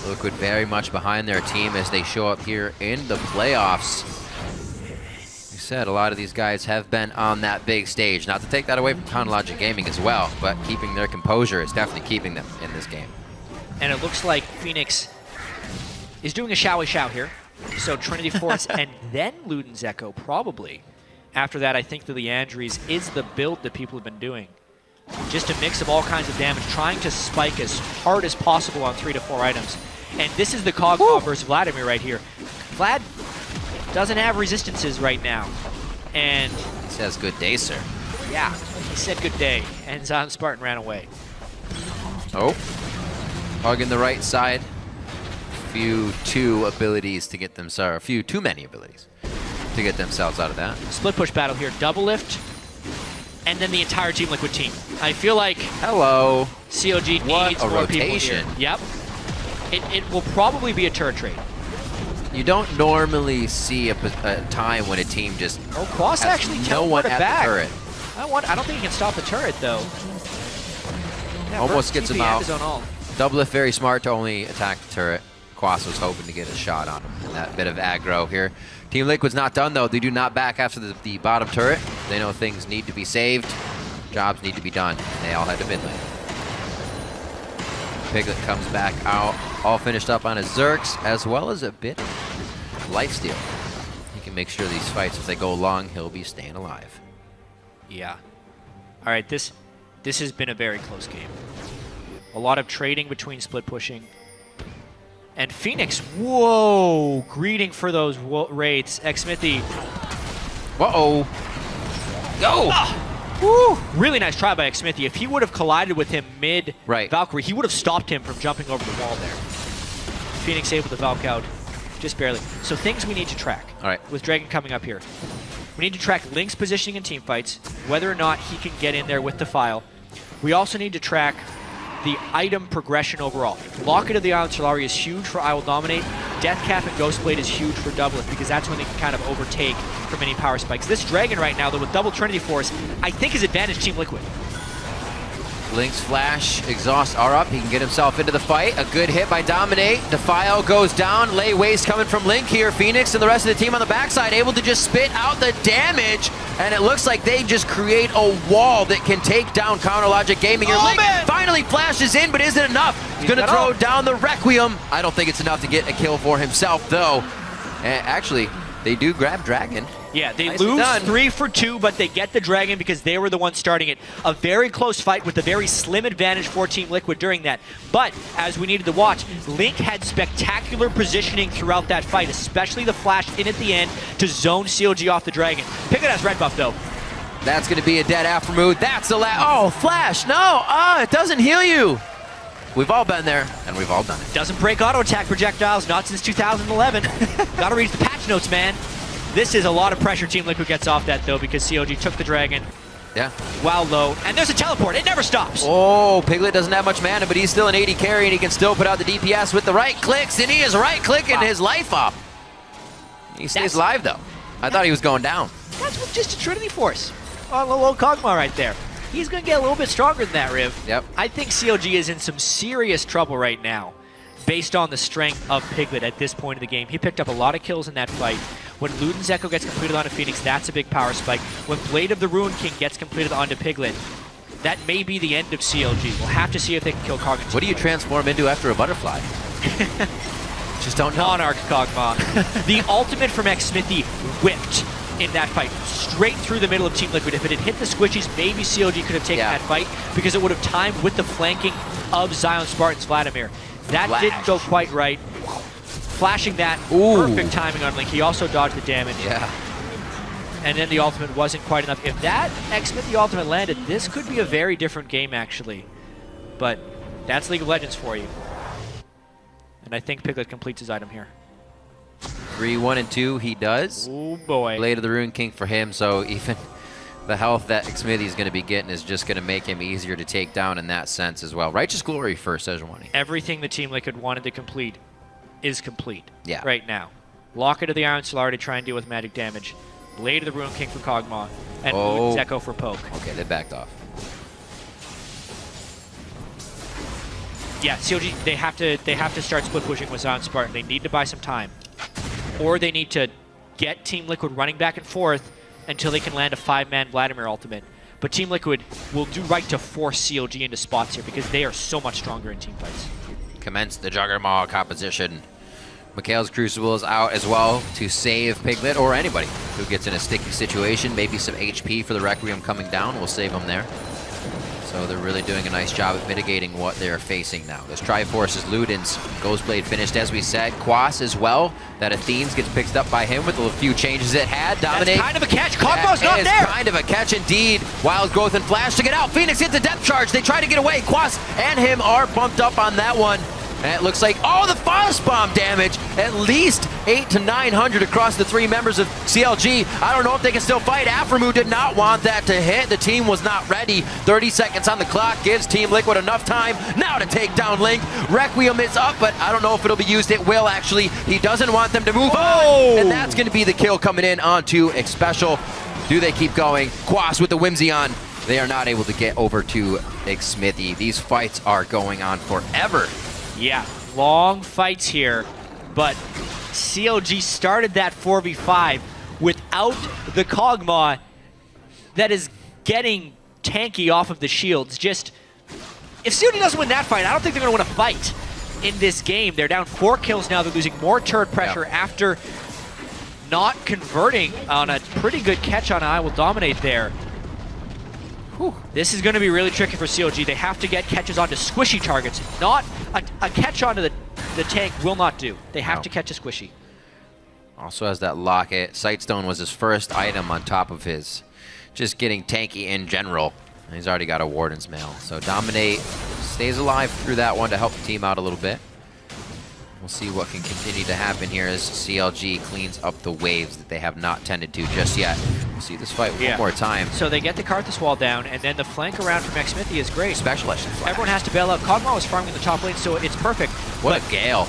Speaker 4: Liquid very much behind their team as they show up here in the playoffs. Like I said, a lot of these guys have been on that big stage. Not to take that away from Chronologic Gaming as well, but keeping their composure is definitely keeping them in this game.
Speaker 5: And it looks like Phoenix is doing a shall-we shout here. So Trinity Force and then Luden's Echo probably. After that, I think the Leandries is the build that people have been doing. Just a mix of all kinds of damage, trying to spike as hard as possible on 3 to 4 items. And this is the Cogma versus Vladimir right here. Vlad doesn't have resistances right now. And
Speaker 4: he says good day, sir.
Speaker 5: Yeah, he said good day. And Zion Spartan ran away.
Speaker 4: Oh, hugging the right side. Too abilities to get themselves, a few too many abilities to get themselves out of that.
Speaker 5: Split push battle here. Doublelift, and then the entire Team Liquid team. I feel like CLG needs more people here. Yep. It will probably be a turret trade.
Speaker 4: You don't normally see a time when a team just
Speaker 5: Quas actually
Speaker 4: no one at
Speaker 5: back.
Speaker 4: the turret.
Speaker 5: I don't think he can stop the turret though. Yeah,
Speaker 4: almost gets him out.
Speaker 5: Doublelift
Speaker 4: very smart to only attack the turret. Quas was hoping to get a shot on him. And that bit of aggro here. Team Liquid's not done, though. They do not back after the bottom turret. They know things need to be saved. Jobs need to be done. They all head to mid lane. Piglet comes back out, all finished up on his Zerks, as well as a bit of lifesteal. He can make sure these fights, as they go long, he'll be staying alive.
Speaker 5: Yeah. All right, this has been a very close game. A lot of trading between split pushing. And Phoenix, whoa, greeting for those wraiths. Xmithy.
Speaker 4: Uh-oh. Go!
Speaker 5: Woo! Really nice try by Xmithy. If he would have collided with him mid
Speaker 4: right.
Speaker 5: Valkyrie, he would have stopped him from jumping over the wall there. Phoenix able to Valk out, just barely. So things we need to track.
Speaker 4: All right.
Speaker 5: With Dragon coming up here. We need to track Link's positioning in teamfights, whether or not he can get in there with the file. We also need to track the item progression overall. Locket of the Iron Solari is huge for I Will Dominate. Deathcap and Ghostblade is huge for Doublelift because that's when they can kind of overtake from any power spikes. This Dragon right now, though, with double Trinity Force, I think is advantage Team Liquid.
Speaker 4: Link's flash, exhaust are up. He can get himself into the fight. A good hit by Dominate. Defile goes down. Lay waste coming from Link here. Phoenix and the rest of the team on the backside able to just spit out the damage. And it looks like they just create a wall that can take down Chronologic Gaming. Here, Link finally flashes in, but is it enough? He's going to throw down the Requiem. I don't think it's enough to get a kill for himself, though. And actually, they do grab Dragon.
Speaker 5: Yeah, they lose 3 for 2, but they get the Dragon because they were the ones starting it. A very close fight with a very slim advantage for Team Liquid during that. But, as we needed to watch, Link had spectacular positioning throughout that fight, especially the flash in at the end to zone CLG off the Dragon. Piglet has red buff, though.
Speaker 4: That's going to be a dead after move. That's the last. Oh, flash, no! It doesn't heal you! We've all been there, and we've all done it.
Speaker 5: Doesn't break auto attack projectiles, not since 2011. Gotta read the patch notes, man. This is a lot of pressure Team Liquid gets off that, though, because CLG took the Dragon.
Speaker 4: Yeah.
Speaker 5: Wow, low. And there's a teleport. It never stops.
Speaker 4: Oh, Piglet doesn't have much mana, but he's still an 80 carry, and he can still put out the DPS with the right clicks, and he is right-clicking his life up. He stays alive, though. I thought he was going down.
Speaker 5: That's with just a Trinity Force on the low Kog'Maw right there. He's going to get a little bit stronger than that, Riv.
Speaker 4: Yep.
Speaker 5: I think CLG is in some serious trouble right now based on the strength of Piglet at this point in the game. He picked up a lot of kills in that fight. When Luden's Echo gets completed onto Phoenix, that's a big power spike. When Blade of the Ruin King gets completed onto Piglet, that may be the end of CLG. We'll have to see if they can kill Kog'Maw.
Speaker 4: What do you transform into after a butterfly? Just don't know.
Speaker 5: Monarch Kog'Maw. The ultimate from Xmithy whipped in that fight, straight through the middle of Team Liquid. If it had hit the squishies, maybe CLG could have taken that fight because it would have timed with the flanking of Zion Spartan's Vladimir. That didn't go quite right. Flashing that, perfect timing on Link. He also dodged the damage.
Speaker 4: Yeah.
Speaker 5: And then the ultimate wasn't quite enough. If that Xmithy ultimate landed, this could be a very different game, actually. But that's League of Legends for you. And I think Piglet completes his item here.
Speaker 4: 3, 1, and 2, he does.
Speaker 5: Oh boy.
Speaker 4: Blade of the Rune King for him, so even the health that Xmithy is going to be getting is just going to make him easier to take down in that sense as well. Righteous Glory for Sejuani.
Speaker 5: Everything the Team Liquid wanted to complete is complete right now. Locket of the Iron Solar to try and deal with magic damage. Blade of the Rune King for Kog'Maw. And Zeko for Poke.
Speaker 4: Okay, they backed off.
Speaker 5: Yeah, CLG, they have to start split pushing with Zion Spartan. They need to buy some time. Or they need to get Team Liquid running back and forth until they can land a 5-man Vladimir ultimate. But Team Liquid will do right to force CLG into spots here because they are so much stronger in team fights.
Speaker 4: Commence the Juggermaw composition. Mikhail's Crucible is out as well to save Piglet or anybody who gets in a sticky situation. Maybe some HP for the Requiem coming down will save them there. So they're really doing a nice job at mitigating what they're facing now. This Triforce is Luden's Ghostblade finished, as we said. Quas as well. That Athenes gets picked up by him with a few changes it had. Dominate.
Speaker 5: That's kind of a catch. Kog'Maw's not there.
Speaker 4: Kind of a catch indeed. Wild Growth and Flash to get out. Phoenix hits the depth charge. They try to get away. Quas and him are bumped up on that one. And it looks like, the Frost Bomb damage. At least 800 to 900 across the 3 members of CLG. I don't know if they can still fight. Aframu did not want that to hit. The team was not ready. 30 seconds on the clock gives Team Liquid enough time now to take down Link. Requiem is up, but I don't know if it'll be used. It will actually. He doesn't want them to move on. And that's going to be the kill coming in onto Xpecial. Do they keep going? Quas with the Whimsy on. They are not able to get over to Xmithy. These fights are going on forever.
Speaker 5: Yeah, long fights here, but CLG started that 4v5 without the Kog'Maw that is getting tanky off of the shields. Just, if CLG doesn't win that fight, I don't think they're going to win a fight in this game. They're down 4 kills now. They're losing more turret pressure after not converting on a pretty good catch on I Will Dominate there. Whew. This is going to be really tricky for CLG. They have to get catches onto squishy targets. Not a catch onto the tank will not do. They have to catch a squishy.
Speaker 4: Also has that Locket. Sightstone was his first item on top of his just getting tanky in general. And he's already got a Warden's Mail. So Dominate stays alive through that one to help the team out a little bit. We'll see what can continue to happen here as CLG cleans up the waves that they have not tended to just yet. We'll see this fight one more time.
Speaker 5: So they get the Karthus wall down, and then the flank around from Xmithy is great.
Speaker 4: Specialist.
Speaker 5: Everyone has to bail out. Kog'Maw was farming in the top lane, so it's perfect.
Speaker 4: What a Gale.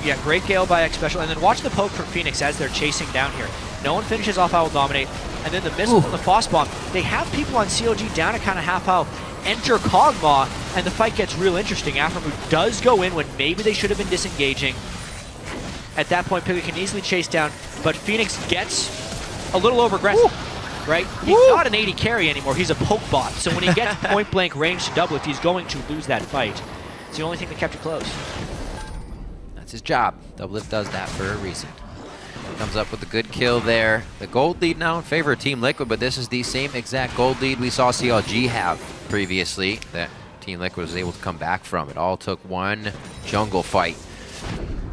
Speaker 5: Yeah, great Gale by Xpecial. And then watch the poke from Phoenix as they're chasing down here. No one finishes off I Will Dominate. And then the missile from the Frost Bomb. They have people on CLG down at kind of half health. Enter Kog'Maw, and the fight gets real interesting. Aframu does go in when maybe they should have been disengaging. At that point, Piglet can easily chase down, but Phoenix gets a little over-aggressive, right? He's not an 80 carry anymore. He's a poke bot. So when he gets point-blank range to double, if he's going to lose that fight, it's the only thing that kept it close.
Speaker 4: That's his job. Doublelift does that for a reason. Comes up with a good kill there. The gold lead now in favor of Team Liquid, but this is the same exact gold lead we saw CLG have previously that Team Liquid was able to come back from. It all took one jungle fight,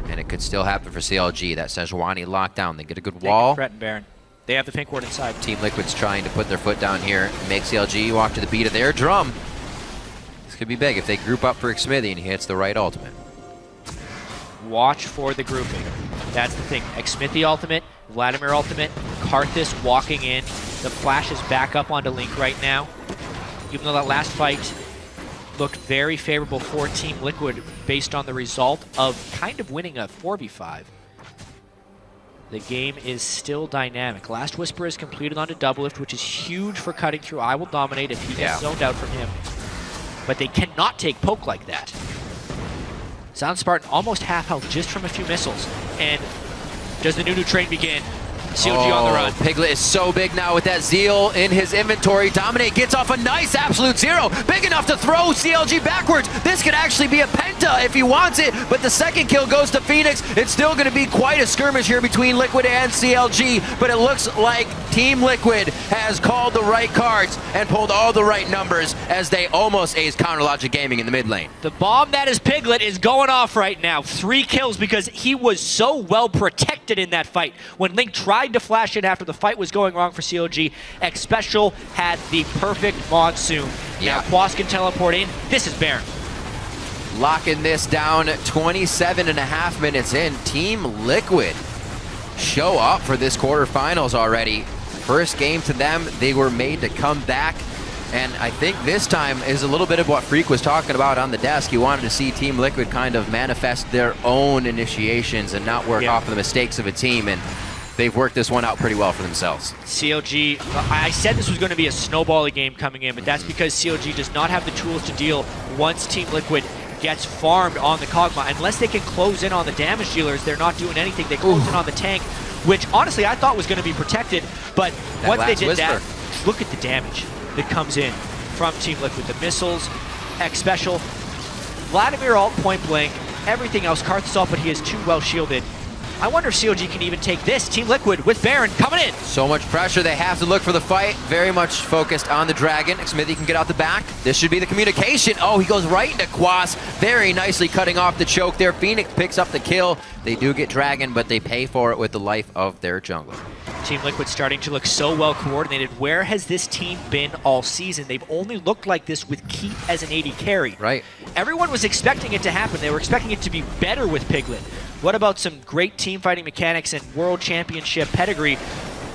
Speaker 4: and it could still happen for CLG. That Sejuani lockdown. They get a good wall.
Speaker 5: Threat and Baron. They have the pink ward inside.
Speaker 4: Team Liquid's trying to put their foot down here, make CLG walk to the beat of their drum. This could be big if they group up for Xmithy and he hits the right ultimate.
Speaker 5: Watch for the grouping. That's the thing. Xmithy ultimate, Vladimir ultimate, Karthus walking in. The flash is back up onto Link right now. Even though that last fight looked very favorable for Team Liquid based on the result of kind of winning a 4v5. The game is still dynamic. Last Whisper is completed onto Doublelift, which is huge for cutting through I Will Dominate if he gets zoned out from him. But they cannot take poke like that. Sound Spartan almost half health just from a few missiles. And does the new train begin? CLG on the run.
Speaker 4: Piglet is so big now with that Zeal in his inventory. Dominate gets off a nice absolute zero. Big enough to throw CLG backwards. This could actually be a penta if he wants it, but the second kill goes to Phoenix. It's still going to be quite a skirmish here between Liquid and CLG, but it looks like Team Liquid has called the right cards and pulled all the right numbers as they almost ace Counterlogic Gaming in the mid lane.
Speaker 5: The bomb that is Piglet is going off right now. 3 kills because he was so well protected in that fight. When Link tried to flash in after the fight was going wrong for CLG, X Special had the perfect monsoon.
Speaker 4: Yeah.
Speaker 5: Now Quas can teleport in. This is Baron.
Speaker 4: Locking this down 27.5 minutes in. Team Liquid show up for this quarterfinals already. First game to them, they were made to come back. And I think this time is a little bit of what Freak was talking about on the desk. He wanted to see Team Liquid kind of manifest their own initiations and not work off of the mistakes of a team. And they've worked this one out pretty well for themselves.
Speaker 5: CLG, I said this was going to be a snowbally game coming in, but that's because CLG does not have the tools to deal once Team Liquid gets farmed on the Kog'Maw. Unless they can close in on the damage dealers, they're not doing anything. They close in on the tank, which honestly I thought was going to be protected, but once they did that, look at the damage that comes in from Team Liquid. The missiles, X Special, Vladimir ult point blank, everything else, Karthus, but he is too well shielded. I wonder if CLG can even take this. Team Liquid with Baron coming in.
Speaker 4: So much pressure, they have to look for the fight. Very much focused on the Dragon. Smithy can get out the back. This should be the communication. Oh, he goes right into Quas. Very nicely cutting off the choke there. Phoenix picks up the kill. They do get Dragon, but they pay for it with the life of their jungler.
Speaker 5: Team Liquid starting to look so well coordinated. Where has this team been all season? They've only looked like this with Keith as an AD carry.
Speaker 4: Right.
Speaker 5: Everyone was expecting it to happen. They were expecting it to be better with Piglet. What about some great team fighting mechanics and world championship pedigree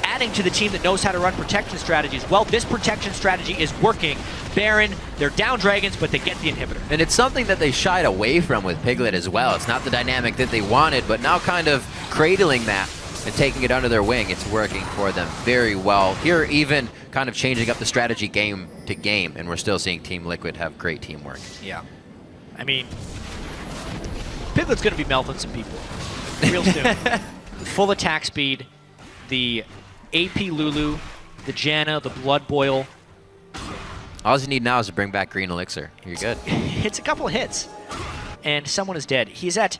Speaker 5: adding to the team that knows how to run protection strategies? Well, this protection strategy is working. Baron, they're down dragons, but they get the inhibitor.
Speaker 4: And it's something that they shied away from with Piglet as well. It's not the dynamic that they wanted, but now kind of cradling that and taking it under their wing, it's working for them very well. Here, even kind of changing up the strategy game to game, and we're still seeing Team Liquid have great teamwork.
Speaker 5: Yeah. I mean, Piglet's going to be melting some people real soon. Full attack speed, the AP Lulu, the Janna, the Blood Boil.
Speaker 4: All you need now is to bring back Green Elixir. You're good.
Speaker 5: It's a couple of hits, and someone is dead. He's at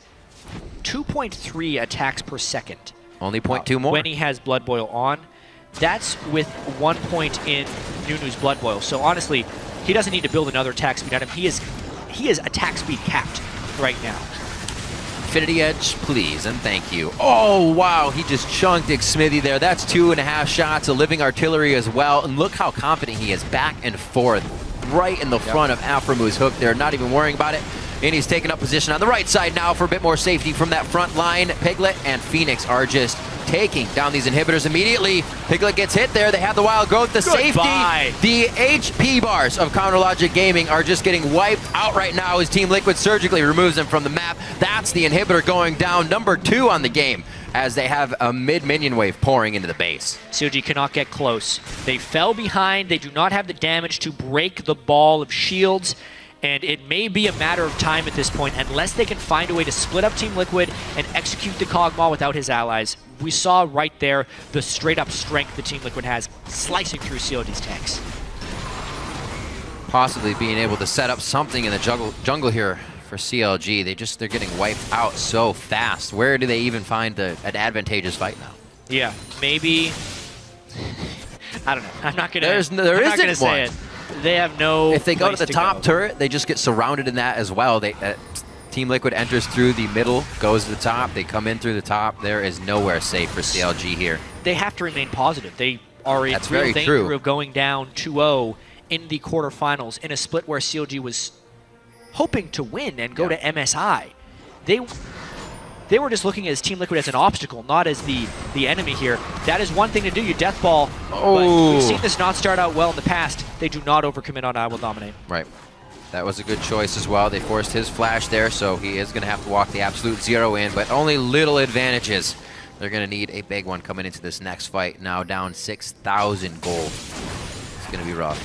Speaker 5: 2.3 attacks per second.
Speaker 4: Only 0.2 more.
Speaker 5: When he has Blood Boil on. That's with 1 point in Nunu's Blood Boil. So honestly, he doesn't need to build another attack speed on him. He is attack speed capped right now.
Speaker 4: Infinity Edge, please, and thank you. Oh, wow, he just chunked Smithy there. That's 2.5 shots, a living artillery as well. And look how confident he is back and forth, right in the front of Aframu's hook there, not even worrying about it. And he's taking up position on the right side now for a bit more safety from that front line. Piglet and Phoenix are just taking down these inhibitors immediately. Piglet gets hit there. They have the wild growth, the safety. The HP bars of Counterlogic Gaming are just getting wiped out right now as Team Liquid surgically removes them from the map. That's the inhibitor going down, number 2 on the game, as they have a mid-minion wave pouring into the base.
Speaker 5: CLG cannot get close. They fell behind. They do not have the damage to break the ball of shields. And it may be a matter of time at this point, unless they can find a way to split up Team Liquid and execute the Kog'Maw without his allies. We saw right there the straight-up strength that Team Liquid has, slicing through CLG's tanks.
Speaker 4: Possibly being able to set up something in the jungle here for CLG. They're getting wiped out so fast. Where do they even find an advantageous fight now?
Speaker 5: Yeah, maybe. I don't know. I'm not gonna.
Speaker 4: There isn't
Speaker 5: say it. They have no.
Speaker 4: If they go to the top
Speaker 5: go.
Speaker 4: turret, they just get surrounded in that as well. Team Liquid enters through the middle, goes to the top. They come in through the top. There is nowhere safe for CLG here.
Speaker 5: They have to remain positive. They are in
Speaker 4: That's
Speaker 5: real
Speaker 4: very
Speaker 5: danger
Speaker 4: true.
Speaker 5: of going down 2-0 in the quarterfinals in a split where CLG was hoping to win and go to MSI. They were just looking at Team Liquid as an obstacle, not as the enemy here. That is one thing to do, you death ball.
Speaker 4: Oh.
Speaker 5: But we've seen this not start out well in the past. They do not overcommit on I Will Dominate.
Speaker 4: Right. That was a good choice as well. They forced his flash there, so he is going to have to walk the absolute 0 in, but only little advantages. They're going to need a big one coming into this next fight. Now down 6,000 gold. It's going to be rough.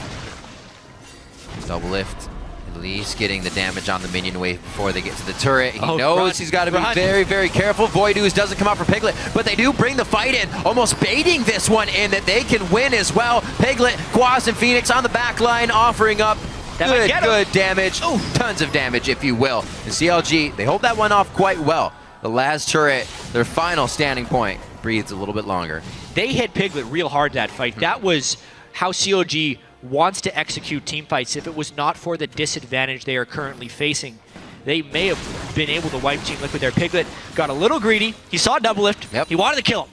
Speaker 4: Double lift. At least getting the damage on the minion wave before they get to the turret. He
Speaker 5: Oh,
Speaker 4: knows
Speaker 5: run,
Speaker 4: he's got to be
Speaker 5: run.
Speaker 4: very, very careful. Voidooz doesn't come out for Piglet, but they do bring the fight in, almost baiting this one in that they can win as well. Piglet, Quas, and Phoenix on the back line offering up
Speaker 5: That might get him.
Speaker 4: good damage.
Speaker 5: Ooh.
Speaker 4: Tons of damage, if you will. And CLG, they hold that one off quite well. The last turret, their final standing point, breathes a little bit longer.
Speaker 5: They hit Piglet real hard that fight. That was how CLG wants to execute team fights. If it was not for the disadvantage they are currently facing, they may have been able to wipe Team Liquid there. Piglet got a little greedy. He saw double lift.
Speaker 4: Yep.
Speaker 5: He wanted to kill him.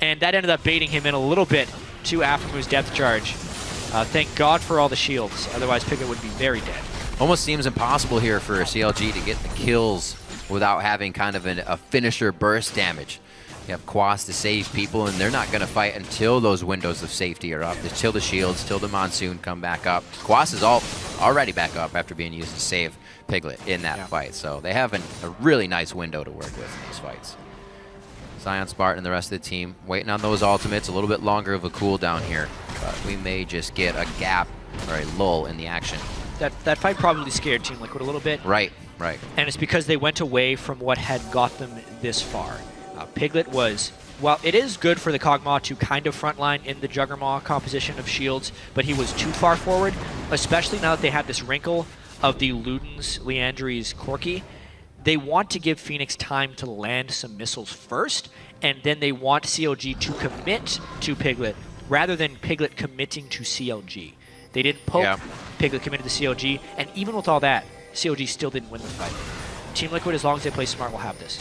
Speaker 5: And that ended up baiting him in a little bit to Aphromu's depth charge. Thank God for all the shields. Otherwise, Piglet would be very dead.
Speaker 4: Almost seems impossible here for CLG to get the kills without having kind of a finisher burst damage. You have Quas to save people, and they're not going to fight until those windows of safety are up, until the shields, till the Monsoon come back up. Quas is already back up after being used to save Piglet in that fight, so they have a really nice window to work with in these fights. Zion, Spartan, and the rest of the team waiting on those ultimates, a little bit longer of a cooldown here, but we may just get a gap or a lull in the action.
Speaker 5: That fight probably scared Team Liquid a little bit.
Speaker 4: Right.
Speaker 5: And it's because they went away from what had got them this far. Piglet was, well, it is good for the Kog'Maw to kind of frontline in the Juggermaw composition of shields, but he was too far forward, especially now that they have this wrinkle of the Ludens, Liandry's, Corki. They want to give Phoenix time to land some missiles first, and then they want CLG to commit to Piglet rather than Piglet committing to CLG. They didn't poke,
Speaker 4: Yeah.
Speaker 5: Piglet committed to CLG, and even with all that, CLG still didn't win the fight. Team Liquid, as long as they play smart, will have this.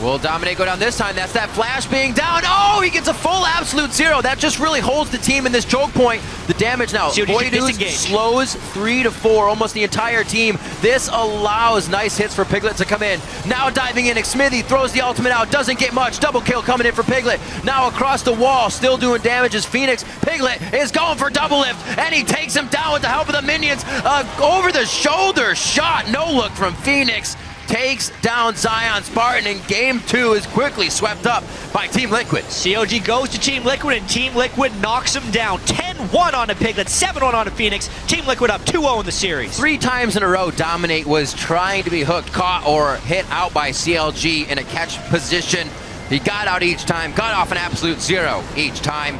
Speaker 4: Will Dominate go down this time? That's that flash being down. Oh, he gets a full absolute zero. That just really holds the team in this choke point. The damage now.
Speaker 5: CLG should
Speaker 4: Voidooz
Speaker 5: disengage.
Speaker 4: slows 3 to 4, almost the entire team. This allows nice hits for Piglet to come in. Now diving in, Smithy throws the ultimate out. Doesn't get much. Double kill coming in for Piglet. Now across the wall, still doing damage as Phoenix. Piglet is going for double lift, and he takes him down with the help of the minions. Over the shoulder shot. No look from Phoenix. Takes down Zion. Spartan in game 2 is quickly swept up by Team Liquid.
Speaker 5: CLG goes to Team Liquid, and Team Liquid knocks him down. 10-1 on a Piglet, 7-1 on a Phoenix. Team Liquid up 2-0 in the series.
Speaker 4: 3 times in a row, Dominate was trying to be hooked, caught, or hit out by CLG in a catch position. He got out each time, got off an absolute zero each time,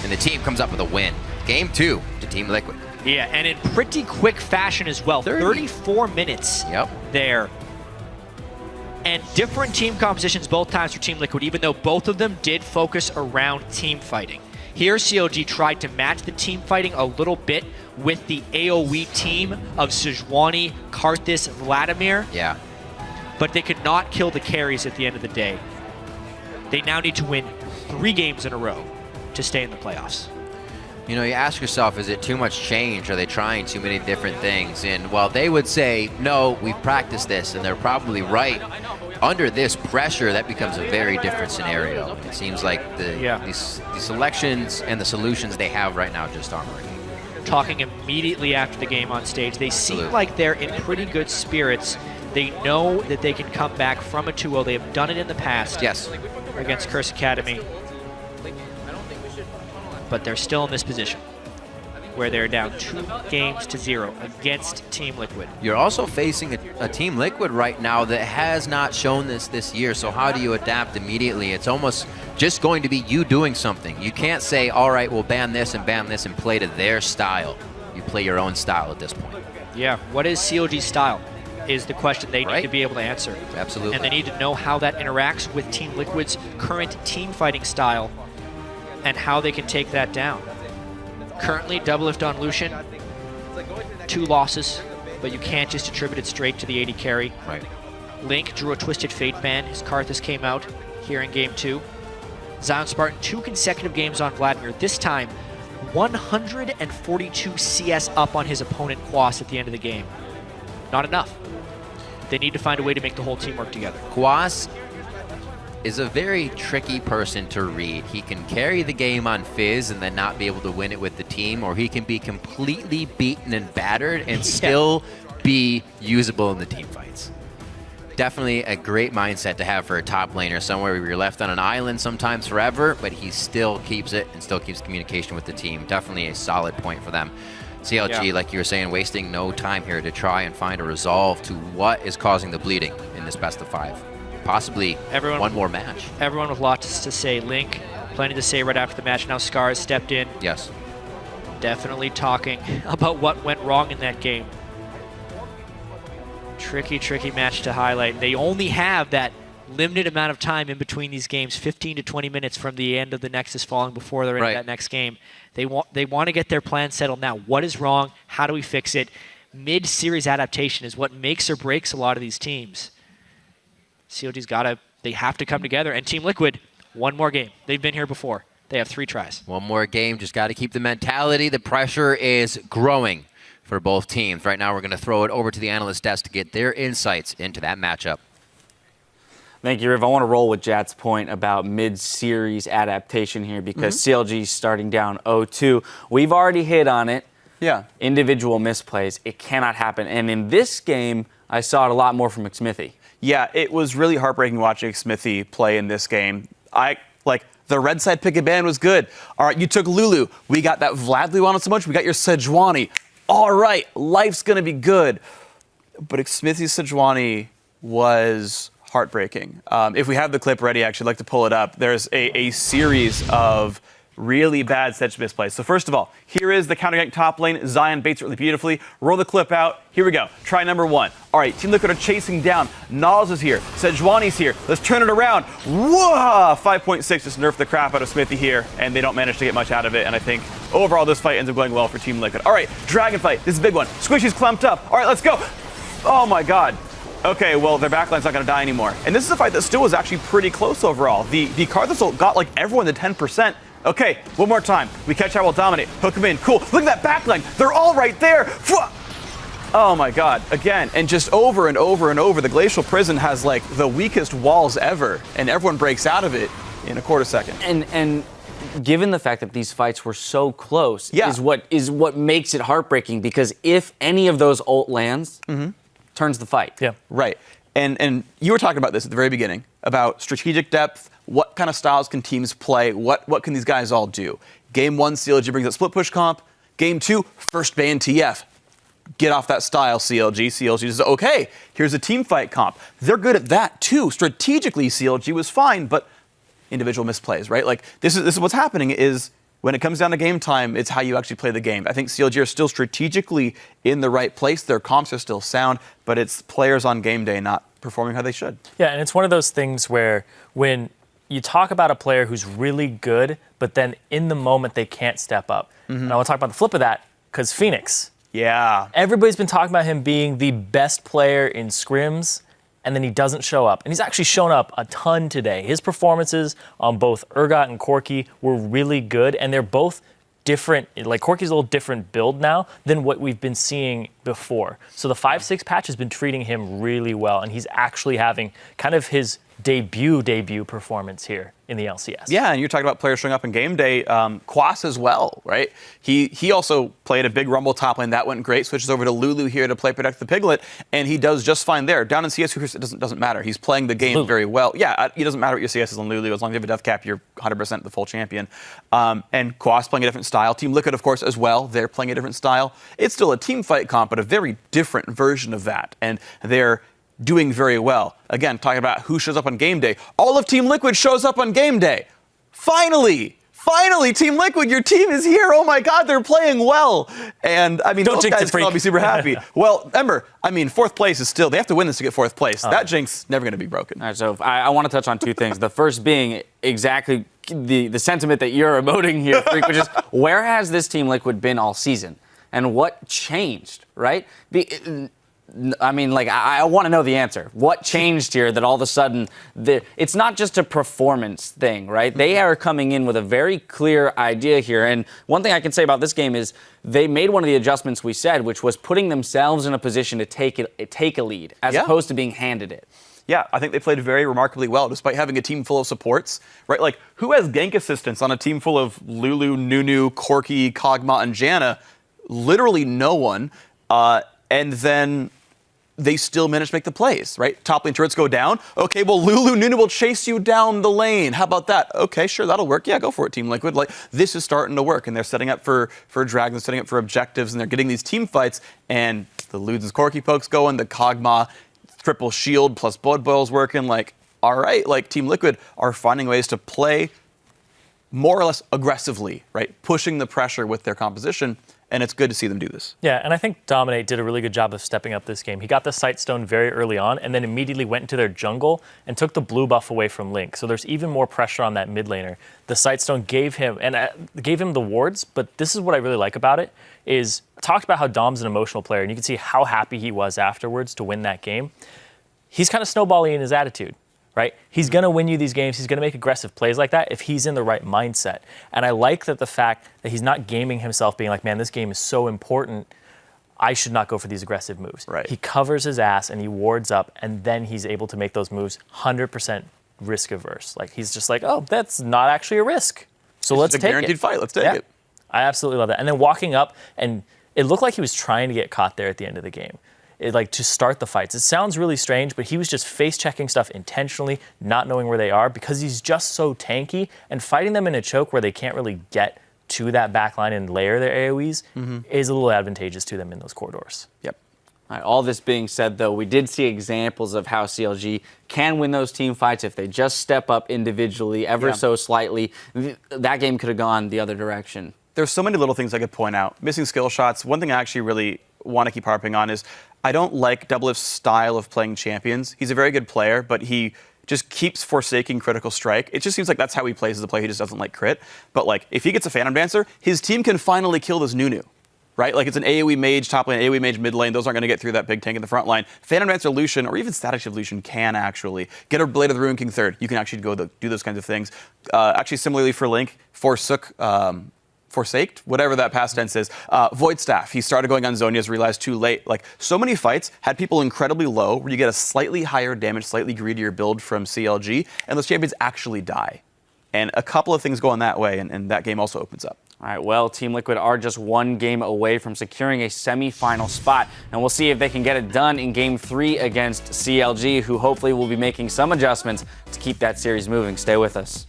Speaker 4: and the team comes up with a win. Game 2 to Team Liquid.
Speaker 5: Yeah, and in pretty quick fashion as well. 34 minutes there. And different team compositions both times for Team Liquid, even though both of them did focus around team fighting. Here, CLG tried to match the team fighting a little bit with the AoE team of Sejuani, Karthus, Vladimir.
Speaker 4: Yeah.
Speaker 5: But they could not kill the carries at the end of the day. They now need to win 3 games in a row to stay in the playoffs.
Speaker 4: You know, you ask yourself, is it too much change? Are they trying too many different things? And while they would say, no, we've practiced this, and they're probably right, under this pressure, that becomes a very different scenario. It seems like these selections and the solutions they have right now just aren't working.
Speaker 5: Talking immediately after the game on stage, they seem like they're in pretty good spirits. They know that they can come back from a 2-0. They have done it in the past against Curse Academy. But they're still in this position where they're down 2-0 against Team Liquid.
Speaker 4: You're also facing a Team Liquid right now that has not shown this year, so how do you adapt immediately? It's almost just going to be you doing something. You can't say, all right, we'll ban this and play to their style. You play your own style at this point.
Speaker 5: Yeah, what is CLG's style is the question they need to be able to answer.
Speaker 4: Absolutely.
Speaker 5: And they need to know how that interacts with Team Liquid's current team fighting style and how they can take that down. Currently, double lift on Lucian, 2 losses, but you can't just attribute it straight to the 80 carry.
Speaker 4: Right.
Speaker 5: Link drew a Twisted Fate ban. His Karthus came out here in game 2. Zion Spartan, 2 consecutive games on Vladimir. This time, 142 CS up on his opponent Quas at the end of the game. Not enough. They need to find a way to make the whole team work together.
Speaker 4: Quas is a very tricky person to read. He can carry the game on Fizz and then not be able to win it with the team, or he can be completely beaten and battered and still be usable in the team fights. Definitely a great mindset to have for a top laner, somewhere where you're left on an island sometimes forever, but he still keeps it and still keeps communication with the team. Definitely a solid point for them. CLG, like you were saying, wasting no time here to try and find a resolve to what is causing the bleeding in this best of 5. Possibly one more match.
Speaker 5: Everyone with lots to say. Link, plenty to say right after the match. Now Scar has stepped in.
Speaker 4: Yes.
Speaker 5: Definitely talking about what went wrong in that game. Tricky match to highlight. They only have that limited amount of time in between these games, 15 to 20 minutes from the end of the Nexus falling before they're in that next game. They want to get their plan settled now. What is wrong? How do we fix it? Mid-series adaptation is what makes or breaks a lot of these teams. CLG's they have to come together. And Team Liquid, one more game. They've been here before. They have 3 tries.
Speaker 4: One more game. Just got to keep the mentality. The pressure is growing for both teams. Right now, we're going to throw it over to the analyst desk to get their insights into that matchup.
Speaker 1: Thank you, Riv. I want to roll with Jat's point about mid-series adaptation here because CLG's starting down 0-2. We've already hit on it.
Speaker 2: Yeah.
Speaker 1: Individual misplays. It cannot happen. And in this game, I saw it a lot more from McSmithy.
Speaker 2: Yeah, it was really heartbreaking watching Smithy play in this game. The red side pick and ban was good. All right, you took Lulu. We got that Vlad we wanted so much. We got your Sejuani. All right, life's going to be good. But Smithy's Sejuani was heartbreaking. If we have the clip ready, actually, I'd like to pull it up. There's a series of really bad Sedge misplays. So first of all, here is the counter gank top lane. Zion baits it really beautifully. Roll the clip out. Here we go. Try number 1. All right, Team Liquid are chasing down. Nas is here. Sejuani's here. Let's turn it around. Whoa! 5.6 just nerfed the crap out of Smithy here, and they don't manage to get much out of it. And I think overall this fight ends up going well for Team Liquid. All right, Dragon fight. This is a big one. Squishy's clumped up. All right, let's go. Oh my God. Okay, well, their backline's not going to die anymore. And this is a fight that still was actually pretty close overall. The Karthus got like everyone to 10%. Okay, one more time. We catch how we'll dominate. Hook him in. Cool. Look at that backline. They're all right there. Oh my God. Again, and just over and over and over, the Glacial Prison has like the weakest walls ever, and everyone breaks out of it in a quarter second.
Speaker 1: And given the fact that these fights were so close, is what makes it heartbreaking, because if any of those ult lands, turns the fight.
Speaker 3: Yeah.
Speaker 2: Right. And you were talking about this at the very beginning, about strategic depth. What kind of styles can teams play? What can these guys all do? Game 1, CLG brings that split push comp. Game 2, first ban TF. Get off that style, CLG. CLG says, okay, here's a team fight comp. They're good at that too. Strategically, CLG was fine, but individual misplays, right? Like this is what's happening is when it comes down to game time, it's how you actually play the game. I think CLG are still strategically in the right place. Their comps are still sound, but it's players on game day not performing how they should.
Speaker 3: Yeah, and it's one of those things where when you talk about a player who's really good, but then in the moment they can't step up. And I want to talk about the flip of that, because Phoenix.
Speaker 2: Yeah.
Speaker 3: Everybody's been talking about him being the best player in scrims, and then he doesn't show up. And he's actually shown up a ton today. His performances on both Urgot and Corki were really good, and they're both different. Like, Corki's a little different build now than what we've been seeing before. So the 5-6 patch has been treating him really well, and he's actually having kind of his debut performance here in the LCS.
Speaker 2: Yeah, and you're talking about players showing up in game day. Quas as well, right? He also played a big Rumble top lane. That went great. Switches over to Lulu here to play Protect the Piglet, and he does just fine there. Down in CS, it doesn't matter. He's playing the game very well. Yeah, it doesn't matter what your CS is on Lulu. As long as you have a death cap, you're 100% the full champion. And Quas playing a different style. Team Liquid, of course, as well. They're playing a different style. It's still a team fight comp, but a very different version of that. And they're doing very well. Again, talking about who shows up on game day. All of Team Liquid shows up on game day. Finally, Team Liquid, your team is here. Oh my God, they're playing well. And I mean, those guys can all be super happy. Well, remember, I mean, 4th place is still, they have to win this to get 4th place. That jinx never going to be broken.
Speaker 1: All right, so I want to touch on 2 things. The first being exactly the sentiment that you're emoting here, Freak, which is, where has this Team Liquid been all season? And what changed, right? I mean, like, I want to know the answer. What changed here that all of a sudden, it's not just a performance thing, right? They are coming in with a very clear idea here. And one thing I can say about this game is they made one of the adjustments we said, which was putting themselves in a position to take a lead, as opposed to being handed it.
Speaker 2: Yeah, I think they played very remarkably well, despite having a team full of supports, right? Like, who has gank assistance on a team full of Lulu, Nunu, Corki, Kog'Maw, and Janna? Literally no one. And then they still manage to make the plays, right? Top lane turrets go down. Okay, well, Lulu Nuna will chase you down the lane. How about that? Okay, sure, that'll work. Yeah, go for it, Team Liquid. Like, this is starting to work, and they're setting up for dragons, setting up for objectives, and they're getting these team fights, and the Ludens Corky Pokes going, the Kog'Maw triple shield plus Blood Boil's working. Like, all right, like, Team Liquid are finding ways to play more or less aggressively, right? Pushing the pressure with their composition. And it's good to see them do this.
Speaker 3: Yeah, and I think Dominate did a really good job of stepping up this game. He got the Sightstone very early on and then immediately went into their jungle and took the blue buff away from Link. So there's even more pressure on that mid laner. The Sightstone gave him the wards, but this is what I really like about it, is I talked about how Dom's an emotional player, and you can see how happy he was afterwards to win that game. He's kind of snowbally in his attitude. Right? He's going to win you these games. He's going to make aggressive plays like that if he's in the right mindset. And I like that the fact that he's not gaming himself, being like, man, this game is so important, I should not go for these aggressive moves.
Speaker 2: Right.
Speaker 3: He covers his ass and he wards up, and then he's able to make those moves 100% risk averse. Like, he's just like, oh, that's not actually a risk. So let's take it.
Speaker 2: It's a guaranteed fight. Let's take it.
Speaker 3: I absolutely love that. And then walking up, and it looked like he was trying to get caught there at the end of the game. To start the fights. It sounds really strange, but he was just face-checking stuff intentionally, not knowing where they are, because he's just so tanky, and fighting them in a choke where they can't really get to that backline and layer their AoEs is a little advantageous to them in those corridors.
Speaker 2: Yep.
Speaker 1: All right, all this being said, though, we did see examples of how CLG can win those team fights if they just step up individually ever so slightly. That game could have gone the other direction.
Speaker 2: There's so many little things I could point out. Missing skill shots. One thing I actually really want to keep harping on is I don't like Doublelift's style of playing champions. He's a very good player, but he just keeps forsaking critical strike. It just seems like that's how he plays as a player. He just doesn't like crit. But like, if he gets a Phantom Dancer, his team can finally kill this Nunu, right? Like, it's an AoE mage top lane, AoE mage mid lane. Those aren't going to get through that big tank in the front line. Phantom Dancer Lucian, or even Static Shift Lucian, can actually get a Blade of the Ruin King third. You can actually go do those kinds of things. Actually, similarly for Link, Forsaked, whatever that past tense is. Void Staff, he started going on Zhonya's, realized too late. Like, so many fights had people incredibly low, where you get a slightly higher damage, slightly greedier build from CLG, and those champions actually die. And a couple of things going that way, and that game also opens up.
Speaker 1: All right, well, Team Liquid are just one game away from securing a semi-final spot, and we'll see if they can get it done in Game 3 against CLG, who hopefully will be making some adjustments to keep that series moving. Stay with us.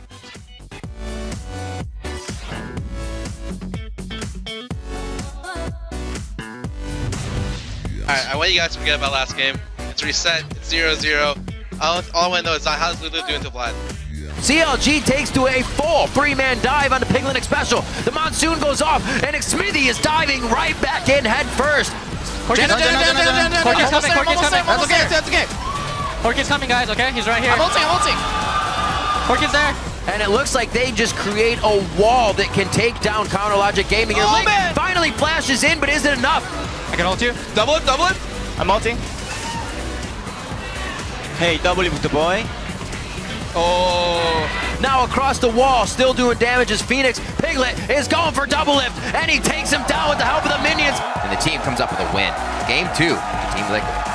Speaker 6: Alright, I want you guys to forget about last game. It's reset, it's 0-0. All I want to know is how does Lulu do into Vlad?
Speaker 7: CLG takes to a full three-man dive on the Piglet Special. The Monsoon goes off, and Xmithie is diving right back in head first.
Speaker 8: Corky's coming, that's okay. Corky's coming, guys, okay? He's right here. I'm ulting. Corky's there.
Speaker 7: And it looks like they just create a wall that can take down Counter Logic Gaming. Your Link finally flashes in, but is it enough?
Speaker 8: I can ult you.
Speaker 6: Double it, double it!
Speaker 8: I'm ulting.
Speaker 9: Hey, W with the boy.
Speaker 6: Oh.
Speaker 7: Now across the wall, still doing damage as Phoenix. Piglet is going for double lift, and he takes him down with the help of the minions.
Speaker 4: And the team comes up with a win. Game 2 to Team Liquid.